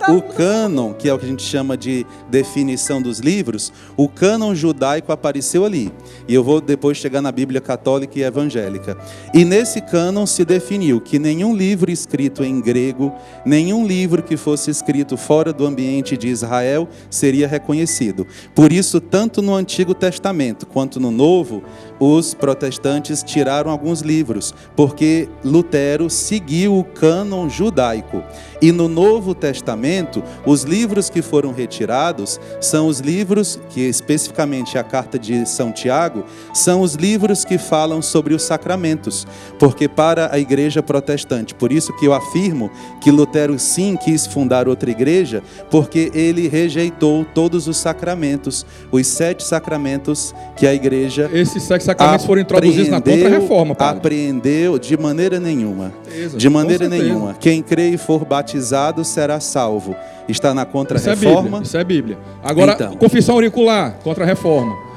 O cânon, que é o que a gente chama de definição dos livros, o cânon judaico apareceu ali. E eu vou depois chegar na Bíblia católica e evangélica. E nesse cânon se definiu que nenhum livro escrito em grego, nenhum livro que fosse escrito fora do ambiente de Israel seria reconhecido. Por isso, tanto no Antigo Testamento quanto no Novo, os protestantes tiraram alguns livros, porque Lutero seguiu o cânon judaico. E no Novo Testamento, os livros que foram retirados são os livros que, especificamente a carta de São Tiago, são os livros que falam sobre os sacramentos. Porque para a igreja protestante, por isso que eu afirmo que Lutero sim quis fundar outra igreja, porque ele rejeitou todos os sacramentos, os 7 sacramentos que a igreja... Esses 7 sacramentos foram introduzidos na contra-reforma, padre. Apreendeu de maneira nenhuma. Certeza, de maneira com certeza. nenhuma. Quem crê e for batizado será salvo. Está na contra-reforma. Isso é Bíblia. Agora, então, confissão auricular, contra-reforma.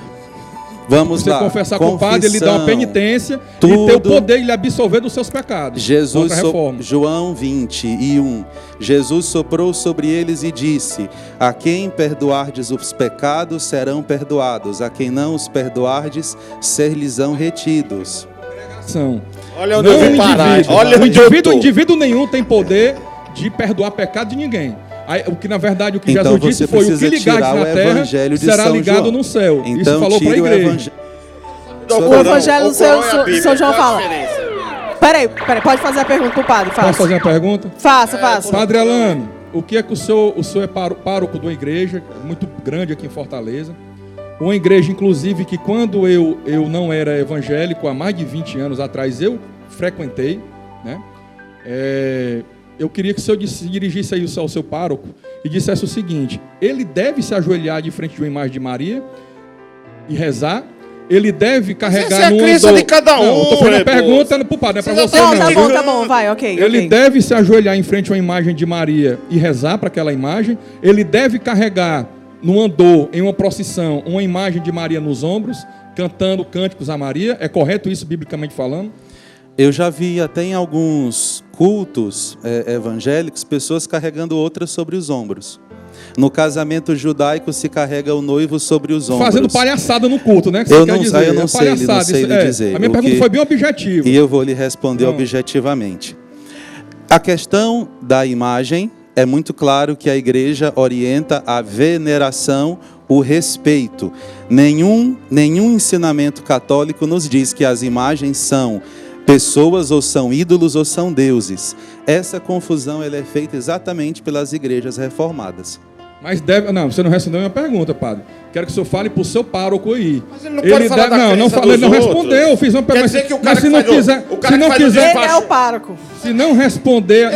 Vamos você lá. Confessar com o padre, ele dá uma penitência e ter o poder de lhe absolver dos seus pecados. João 20:1. Jesus soprou sobre eles e disse: a quem perdoardes os pecados serão perdoados, a quem não os perdoardes ser-lhes-ão retidos. Olha onde eu vou parar. Olha onde indivíduo nenhum tem poder de perdoar pecado de ninguém. O que na verdade o que então, Jesus disse foi: o que ligares na terra será ligado no céu. Então, isso falou para a igreja. O evangelho do São João fala. Peraí, pode fazer a pergunta pro padre. Posso fazer a pergunta? Faça. Padre Elano, o que é que o senhor é pároco de uma igreja muito grande aqui em Fortaleza? Uma igreja, inclusive, que quando eu não era evangélico, há mais de 20 anos atrás, eu frequentei, né? Eu queria que o senhor se dirigisse aí ao seu pároco e dissesse o seguinte: ele deve se ajoelhar de frente de uma imagem de Maria e rezar? Ele deve carregar no andor... de cada um. Não, eu estou fazendo a pergunta pro padre, não é para você não. Tá bom, vai, ok. Ele deve se ajoelhar em frente a uma imagem de Maria e rezar para aquela imagem? Ele deve carregar no andor, em uma procissão, uma imagem de Maria nos ombros, cantando cânticos a Maria? É correto isso, biblicamente falando? Eu já vi até em alguns cultos evangélicos pessoas carregando outras sobre os ombros. No casamento judaico se carrega o noivo sobre os ombros. Fazendo palhaçada no culto, né? Eu não sei lhe dizer. A minha pergunta foi bem objetiva. E eu vou lhe responder objetivamente. A questão da imagem é muito claro que a igreja orienta a veneração, o respeito. Nenhum ensinamento católico nos diz que as imagens são pessoas ou são ídolos ou são deuses. Essa confusão ela é feita exatamente pelas igrejas reformadas. Mas você não respondeu a minha pergunta, padre. Quero que o senhor fale para o seu pároco aí. Mas ele não pode falar da crença dos ele não respondeu. Eu fiz uma pergunta. Quer dizer que o cara que faz ele é o pároco. Se não responder,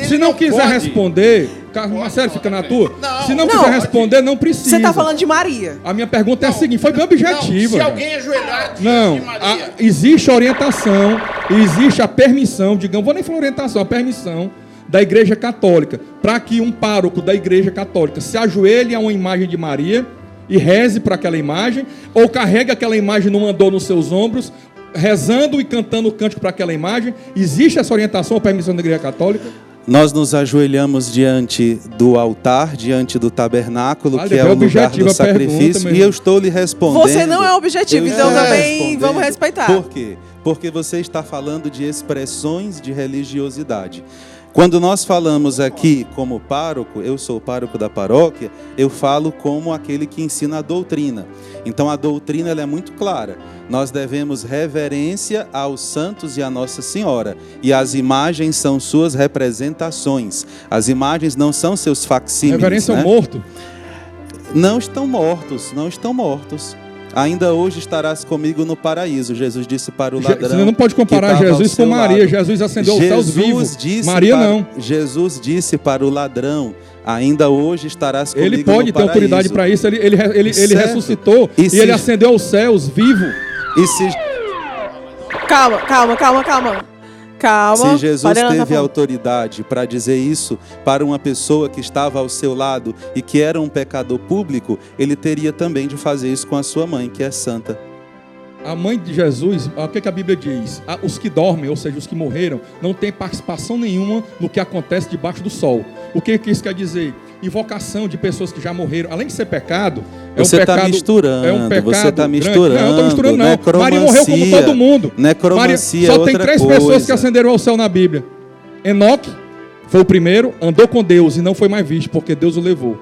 se não quiser responder, Marcelo, fica na tua. Se não quiser responder, não precisa. Você está falando de Maria. A minha pergunta é a seguinte, foi bem objetiva. Se alguém ajoelhar de Maria. Existe a orientação, existe a permissão, digamos, vou nem falar orientação, a permissão da Igreja Católica, para que um pároco da Igreja Católica se ajoelhe a uma imagem de Maria e reze para aquela imagem, ou carregue aquela imagem num andor nos seus ombros, rezando e cantando o cântico para aquela imagem. Existe essa orientação ou permissão da Igreja Católica? Nós nos ajoelhamos diante do altar, diante do tabernáculo, que é o lugar do sacrifício, e eu estou lhe respondendo. Você não é objetivo, então também vamos respeitar. Por quê? Porque você está falando de expressões de religiosidade. Quando nós falamos aqui como pároco, eu sou o pároco da paróquia, eu falo como aquele que ensina a doutrina. Então a doutrina ela é muito clara. Nós devemos reverência aos santos e à Nossa Senhora. E as imagens são suas representações. As imagens não são seus facsímiles. Reverência ao morto? Não estão mortos, não estão mortos. Ainda hoje estarás comigo no paraíso. Jesus disse para o ladrão. Você não pode comparar Jesus com Maria. Lado. Jesus ascendeu aos céus vivos. Maria não. Jesus disse para o ladrão: ainda hoje estarás comigo no paraíso. Ele pode ter autoridade para isso. Ele ressuscitou e ele ascendeu aos céus vivo. E se... Calma. Se Jesus teve autoridade para dizer isso para uma pessoa que estava ao seu lado e que era um pecador público, ele teria também de fazer isso com a sua mãe, que é santa. A mãe de Jesus, o que a Bíblia diz? Os que dormem, ou seja, os que morreram, não têm participação nenhuma no que acontece debaixo do sol. O que isso quer dizer? Invocação de pessoas que já morreram, além de ser pecado, você está misturando. Você está misturando. Não, estou misturando não. Maria morreu como todo mundo. Necromancia Maria, só tem 3 pessoas que ascenderam ao céu na Bíblia. Enoque foi o primeiro, andou com Deus e não foi mais visto, porque Deus o levou.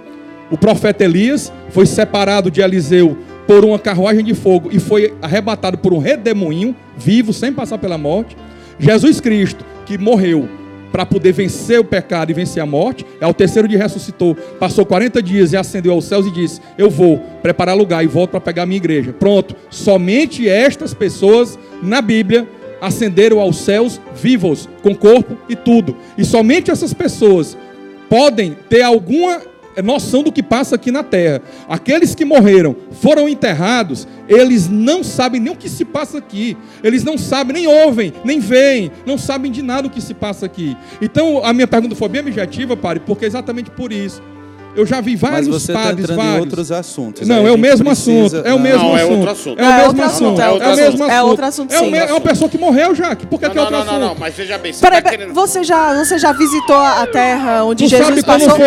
O profeta Elias foi separado de Eliseu por uma carruagem de fogo e foi arrebatado por um redemoinho, vivo, sem passar pela morte. Jesus Cristo, que morreu para poder vencer o pecado e vencer a morte, ao terceiro dia ressuscitou, passou 40 dias e ascendeu aos céus e disse: eu vou preparar lugar e volto para pegar a minha igreja. Pronto, somente estas pessoas na Bíblia ascenderam aos céus vivos, com corpo e tudo. E somente essas pessoas podem ter alguma noção do que passa aqui na terra. Aqueles que morreram, foram enterrados, eles não sabem nem o que se passa aqui. Eles não sabem, nem ouvem, nem veem, não sabem de nada o que se passa aqui. Então a minha pergunta foi bem objetiva, Padre, porque é exatamente por isso. Eu já vi vários padres, Mas você está entrando em outros assuntos. Não, é o mesmo assunto. É o mesmo assunto. É outro assunto. É o mesmo assunto. É outro assunto, sim. É uma pessoa que morreu já. Por que é outro assunto? Não, mas veja bem. Você já visitou a terra onde Jesus passou?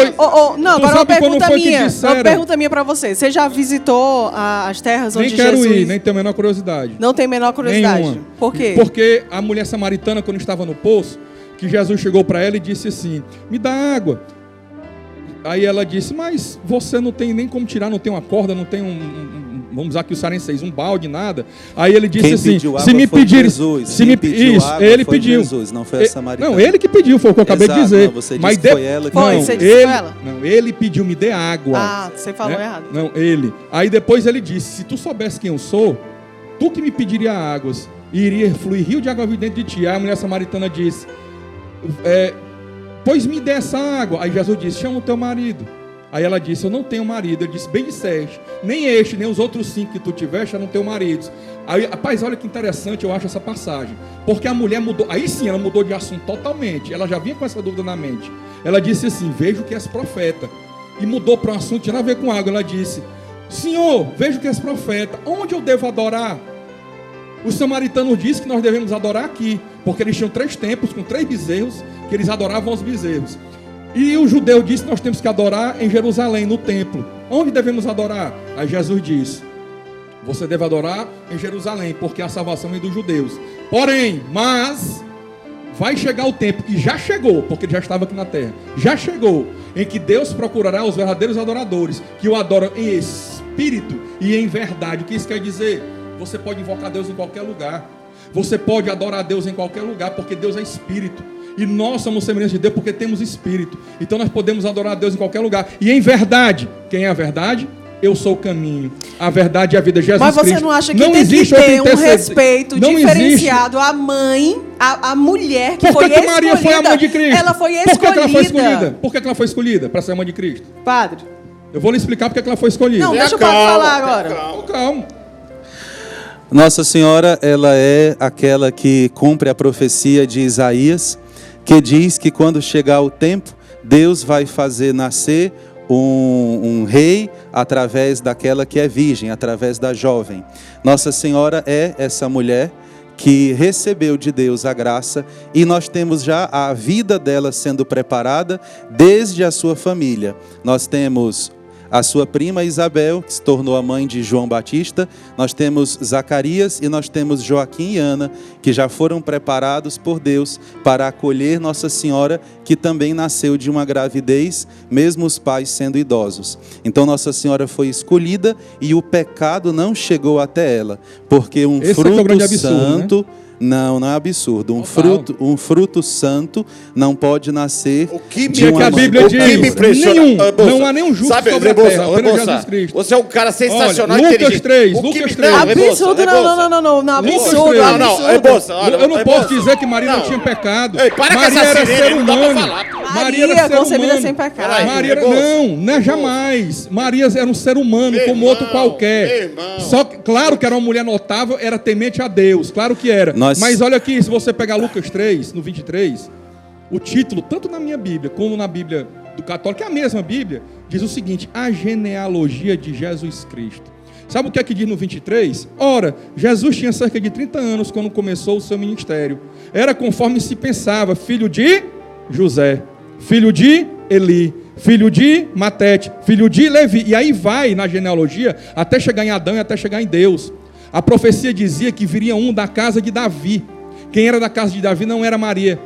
Não, agora uma pergunta minha. Uma pergunta minha para você. Você já visitou as terras onde Jesus... Nem quero ir, nem tenho a menor curiosidade. Não tem a menor curiosidade? Nenhuma. Por quê? Porque a mulher samaritana, quando estava no poço, que Jesus chegou para ela e disse assim: me dá água. Aí ela disse: mas você não tem nem como tirar, não tem uma corda, não tem vamos usar aqui o sarenseis, um balde, nada. Aí ele disse assim: se me pedir, ele pediu. Jesus, não foi a samaritana. Não, ele que pediu, foi o que eu acabei de dizer. Não, você disse que foi ela que Não, ele pediu: me dê água. Ah, você falou errado. Não, ele. Aí depois ele disse: se tu soubesse quem eu sou, tu que me pediria águas, e iria fluir rio de água dentro de ti. Aí a mulher samaritana disse: pois me dê essa água. Aí Jesus disse: chama o teu marido. Aí ela disse: eu não tenho marido. Ele disse: bem disseste, nem este, nem os outros 5 que tu tiveste, não tenho maridos. Aí, rapaz, olha que interessante eu acho essa passagem. Porque a mulher mudou, aí sim ela mudou de assunto totalmente. Ela já vinha com essa dúvida na mente. Ela disse assim: vejo que és profeta. E mudou para um assunto que tinha a ver com água. Ela disse: Senhor, vejo que és profeta, onde eu devo adorar? Os samaritanos dizem que nós devemos adorar aqui, porque eles tinham 3 templos com 3 bezerros, que eles adoravam os bezerros. E o judeu disse que nós temos que adorar em Jerusalém, no templo. Onde devemos adorar? Aí Jesus disse: você deve adorar em Jerusalém, porque a salvação vem dos judeus. Porém, mas vai chegar o tempo, e já chegou, porque ele já estava aqui na terra, já chegou, em que Deus procurará os verdadeiros adoradores, que o adoram em espírito e em verdade. O que isso quer dizer? Você pode invocar Deus em qualquer lugar. Você pode adorar a Deus em qualquer lugar, porque Deus é espírito. E nós somos semelhantes de Deus porque temos espírito. Então nós podemos adorar a Deus em qualquer lugar. E em verdade, quem é a verdade? Eu sou o caminho, a verdade e a vida. Jesus Cristo. Mas você não acha que não tem que ter um respeito diferenciado à mãe, à mulher que foi escolhida? Por que Maria foi a mãe de Cristo? Ela foi escolhida. Por que ela foi escolhida? Por que ela foi escolhida para ser a mãe de Cristo? Padre, eu vou lhe explicar porque ela foi escolhida. Não, deixa o padre falar agora. Calma. Nossa Senhora, ela é aquela que cumpre a profecia de Isaías, que diz que quando chegar o tempo, Deus vai fazer nascer um rei através daquela que é virgem, através da jovem. Nossa Senhora é essa mulher que recebeu de Deus a graça, e nós temos já a vida dela sendo preparada desde a sua família. Nós temos a sua prima Isabel, que se tornou a mãe de João Batista. Nós temos Zacarias e nós temos Joaquim e Ana, que já foram preparados por Deus para acolher Nossa Senhora, que também nasceu de uma gravidez, mesmo os pais sendo idosos. Então Nossa Senhora foi escolhida e o pecado não chegou até ela, porque um Esse fruto é o grande absurdo, santo... né? Não é absurdo. Um fruto santo não pode nascer de uma que a Bíblia diz, que me impressiona, não há nenhum justo sobre a terra, apenas Jesus Cristo. Você é um cara sensacional, olha, inteligente. Lucas 3. Absurdo, não, absurdo. Eu não posso dizer que Maria não tinha pecado. Para Maria com essa era ser sirene, não dá pra humano. falar. Maria era ser concebida humano. sem pecado. Maria não é jamais. Maria era um ser humano, como outro qualquer. Só que, claro que era uma mulher notável, era temente a Deus, claro que era. Mas olha aqui, se você pegar Lucas 3, no 23, o título, tanto na minha Bíblia como na Bíblia do católico, que é a mesma Bíblia, diz o seguinte: a genealogia de Jesus Cristo. Sabe o que é que diz no 23? Ora, Jesus tinha cerca de 30 anos quando começou o seu ministério. Era conforme se pensava, filho de José, filho de Eli, filho de Matete, filho de Levi. E aí vai na genealogia até chegar em Adão e até chegar em Deus. A profecia dizia que viria um da casa de Davi. Quem era da casa de Davi não era Maria.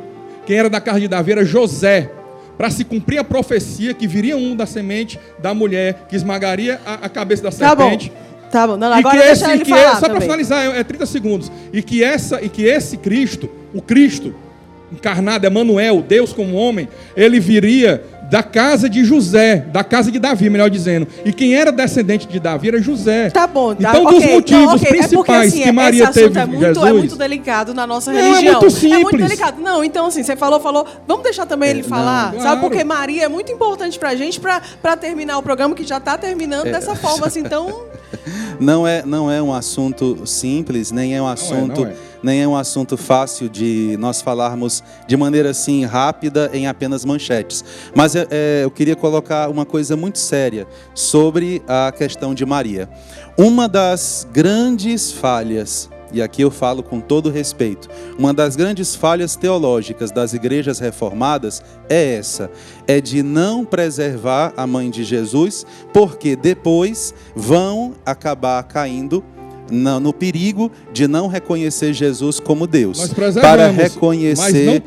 Quem era da casa de Davi era José. Para se cumprir a profecia que viria um da semente da mulher que esmagaria a cabeça da serpente. Tá bom. Não, agora deixa ele falar só para finalizar, é 30 segundos. E que esse Cristo, o Cristo encarnado, Emanuel, Deus como homem, ele viria da casa de José, da casa de Davi, melhor dizendo. E quem era descendente de Davi era José. Tá bom. Então, dos motivos principais que Maria teve Jesus... É muito delicado na nossa religião. É muito simples. É muito delicado. Não, então assim, você falou. Vamos deixar também ele falar? Não, sabe, porque Maria é muito importante pra gente, pra terminar o programa, que já tá terminando dessa forma, assim, então... Não é um assunto simples, nem é um assunto fácil de nós falarmos de maneira assim rápida em apenas manchetes. Mas eu queria colocar uma coisa muito séria sobre a questão de Maria. Uma das grandes falhas, e aqui eu falo com todo respeito, uma das grandes falhas teológicas das igrejas reformadas é de não preservar a mãe de Jesus, porque depois vão acabar caindo no perigo de não reconhecer Jesus como Deus. Para reconhecer...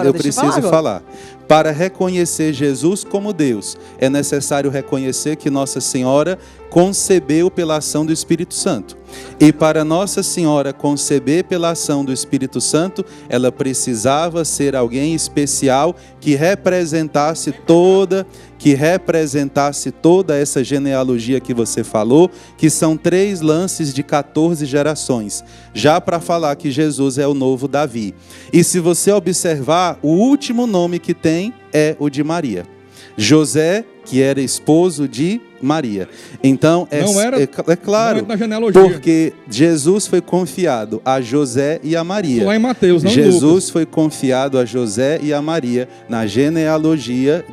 Eu preciso falar. Para reconhecer Jesus como Deus, é necessário reconhecer que Nossa Senhora concebeu pela ação do Espírito Santo. E para Nossa Senhora conceber pela ação do Espírito Santo, ela precisava ser alguém especial que representasse toda essa genealogia que você falou, que são 3 lances de 14 gerações, já para falar que Jesus é o novo Davi. E se você observar, o último nome que tem é o de Maria. José, que era esposo de Maria. Então, é claro, porque Jesus foi confiado a José e a Maria. Lá em Mateus, não Jesus foi confiado a José e a Maria na genealogia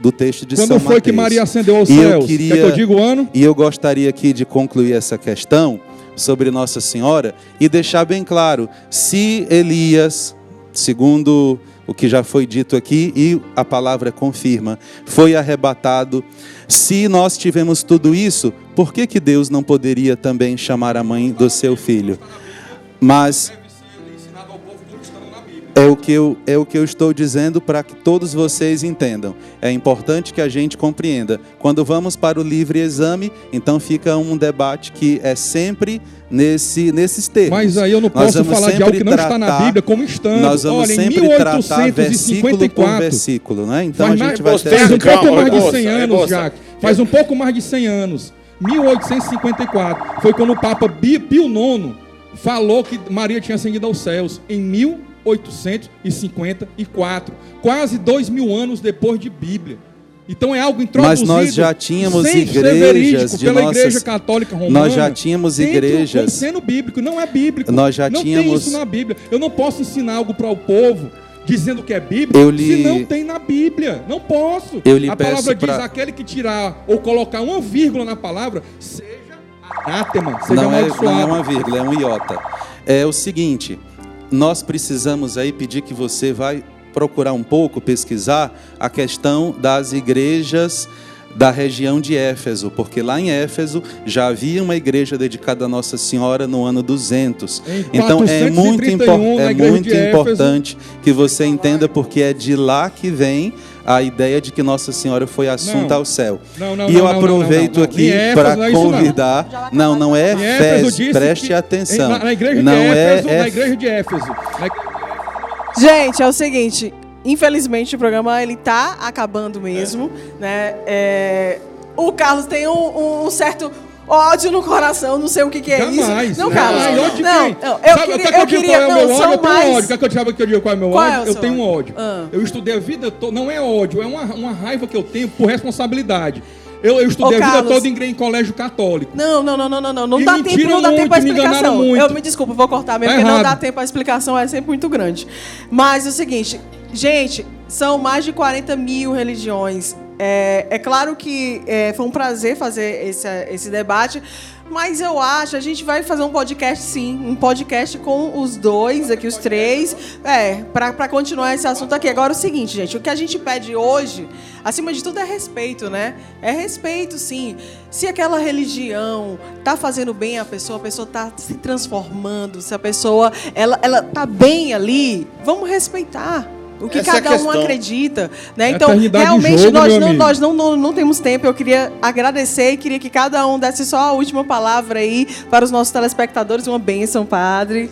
do texto de São Mateus. Quando foi que Maria ascendeu aos céus? Quer que eu diga o ano? E eu gostaria aqui de concluir essa questão sobre Nossa Senhora e deixar bem claro, se Elias, segundo o que já foi dito aqui, e a palavra confirma, foi arrebatado. Se nós tivemos tudo isso, por que Deus não poderia também chamar a mãe do seu filho? Mas é o que eu estou dizendo para que todos vocês entendam. É importante que a gente compreenda. Quando vamos para o livre exame, então fica um debate que é sempre nesses termos. Mas aí eu não posso falar de algo que não está na Bíblia como estando. Nós vamos sempre tratar versículo por versículo, né? Então a gente vai ter... Faz um pouco mais de 100 anos, Jaque. Faz um pouco mais de 100 anos. 1854 foi quando o Papa Pio IX falou que Maria tinha ascendido aos céus. Em 1854, quase 2000 anos depois de Bíblia. Então é algo introduzido. Mas nós já tínhamos igrejas pela Igreja Católica Romana. Nós já tínhamos igrejas sendo bíblico, não é bíblico. Nós já não tínhamos... tem isso na Bíblia. Eu não posso ensinar algo para o povo dizendo que é bíblico se não tem na Bíblia. Não posso. A palavra diz: aquele que tirar ou colocar uma vírgula na palavra, seja anátema, seja amaldiçoado. Não é uma vírgula, é um iota. É o seguinte, nós precisamos aí pedir que você vai procurar um pouco, pesquisar a questão das igrejas da região de Éfeso, porque lá em Éfeso já havia uma igreja dedicada a Nossa Senhora no ano 200. Então é muito importante que você entenda, porque é de lá que vem a ideia de que Nossa Senhora foi assunta ao céu. E eu aproveito aqui para convidar... Não é Éfeso, preste atenção. Na igreja de Éfeso, na igreja de Éfeso. Gente, é o seguinte... Infelizmente o programa ele tá acabando mesmo, né? O Carlos tem um certo ódio no coração, não sei o que é Jamais, isso. Não, Carlos. Eu queria não, são mais. Quer que eu te fale que eu digo qual é o meu ódio? Eu tenho um ódio. Eu estudei a vida toda, não é ódio, é uma raiva que eu tenho por responsabilidade. Eu estudei a vida toda em colégio católico. Não dá tempo a explicação. Eu me desculpa, vou cortar mesmo, porque não dá tempo a explicação, é sempre muito grande. Mas é o seguinte, gente, são mais de 40 mil religiões. É claro que foi um prazer fazer esse debate, mas eu acho, a gente vai fazer um podcast sim, um podcast com os dois aqui, os três, para continuar esse assunto aqui. Agora é o seguinte, gente, o que a gente pede hoje, acima de tudo, é respeito, né? É respeito, sim. Se aquela religião tá fazendo bem a pessoa tá se transformando, se a pessoa, ela tá bem ali, vamos respeitar o que cada um acredita, né? Então, realmente, nós não temos tempo. Eu queria agradecer e queria que cada um desse só a última palavra aí para os nossos telespectadores. Uma bênção, Padre.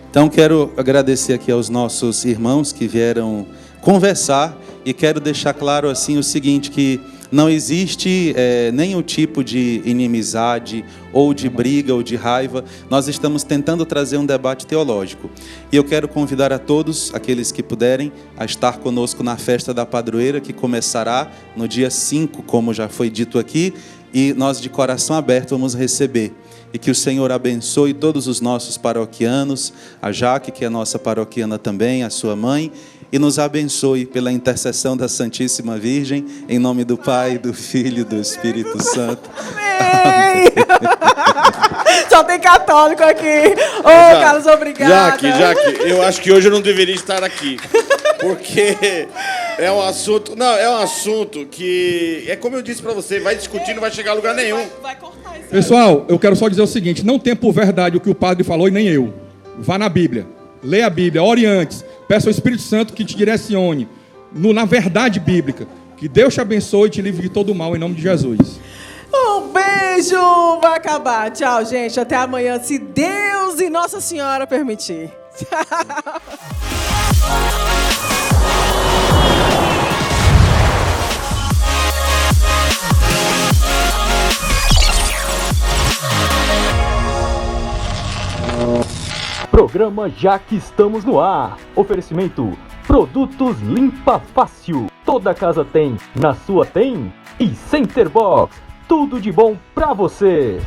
Então, quero agradecer aqui aos nossos irmãos que vieram conversar e quero deixar claro assim o seguinte, que não existe nenhum tipo de inimizade ou de briga ou de raiva. Nós estamos tentando trazer um debate teológico. E eu quero convidar a todos, aqueles que puderem, a estar conosco na festa da padroeira, que começará no dia 5, como já foi dito aqui, e nós de coração aberto vamos receber. E que o Senhor abençoe todos os nossos paroquianos, a Jaque, que é nossa paroquiana também, a sua mãe, e nos abençoe pela intercessão da Santíssima Virgem, em nome do Pai, do Filho e do Espírito Santo. Amém! Só tem católico aqui. Carlos, obrigada. Jaque, eu acho que hoje eu não deveria estar aqui. Porque é um assunto que, é como eu disse pra você, vai discutir, não vai chegar a lugar nenhum. Vai cortar isso. Pessoal, eu quero só dizer o seguinte, não tem por verdade o que o padre falou e nem eu. Vá na Bíblia, leia a Bíblia, ore antes, peça ao Espírito Santo que te direcione na verdade bíblica. Que Deus te abençoe e te livre de todo mal, em nome de Jesus. Um beijo, vai acabar. Tchau, gente, até amanhã, se Deus e Nossa Senhora permitir. Tchau. Programa Já que estamos no ar. Oferecimento: Produtos Limpa Fácil. Toda casa tem, na sua tem. E Center Box. Tudo de bom pra você.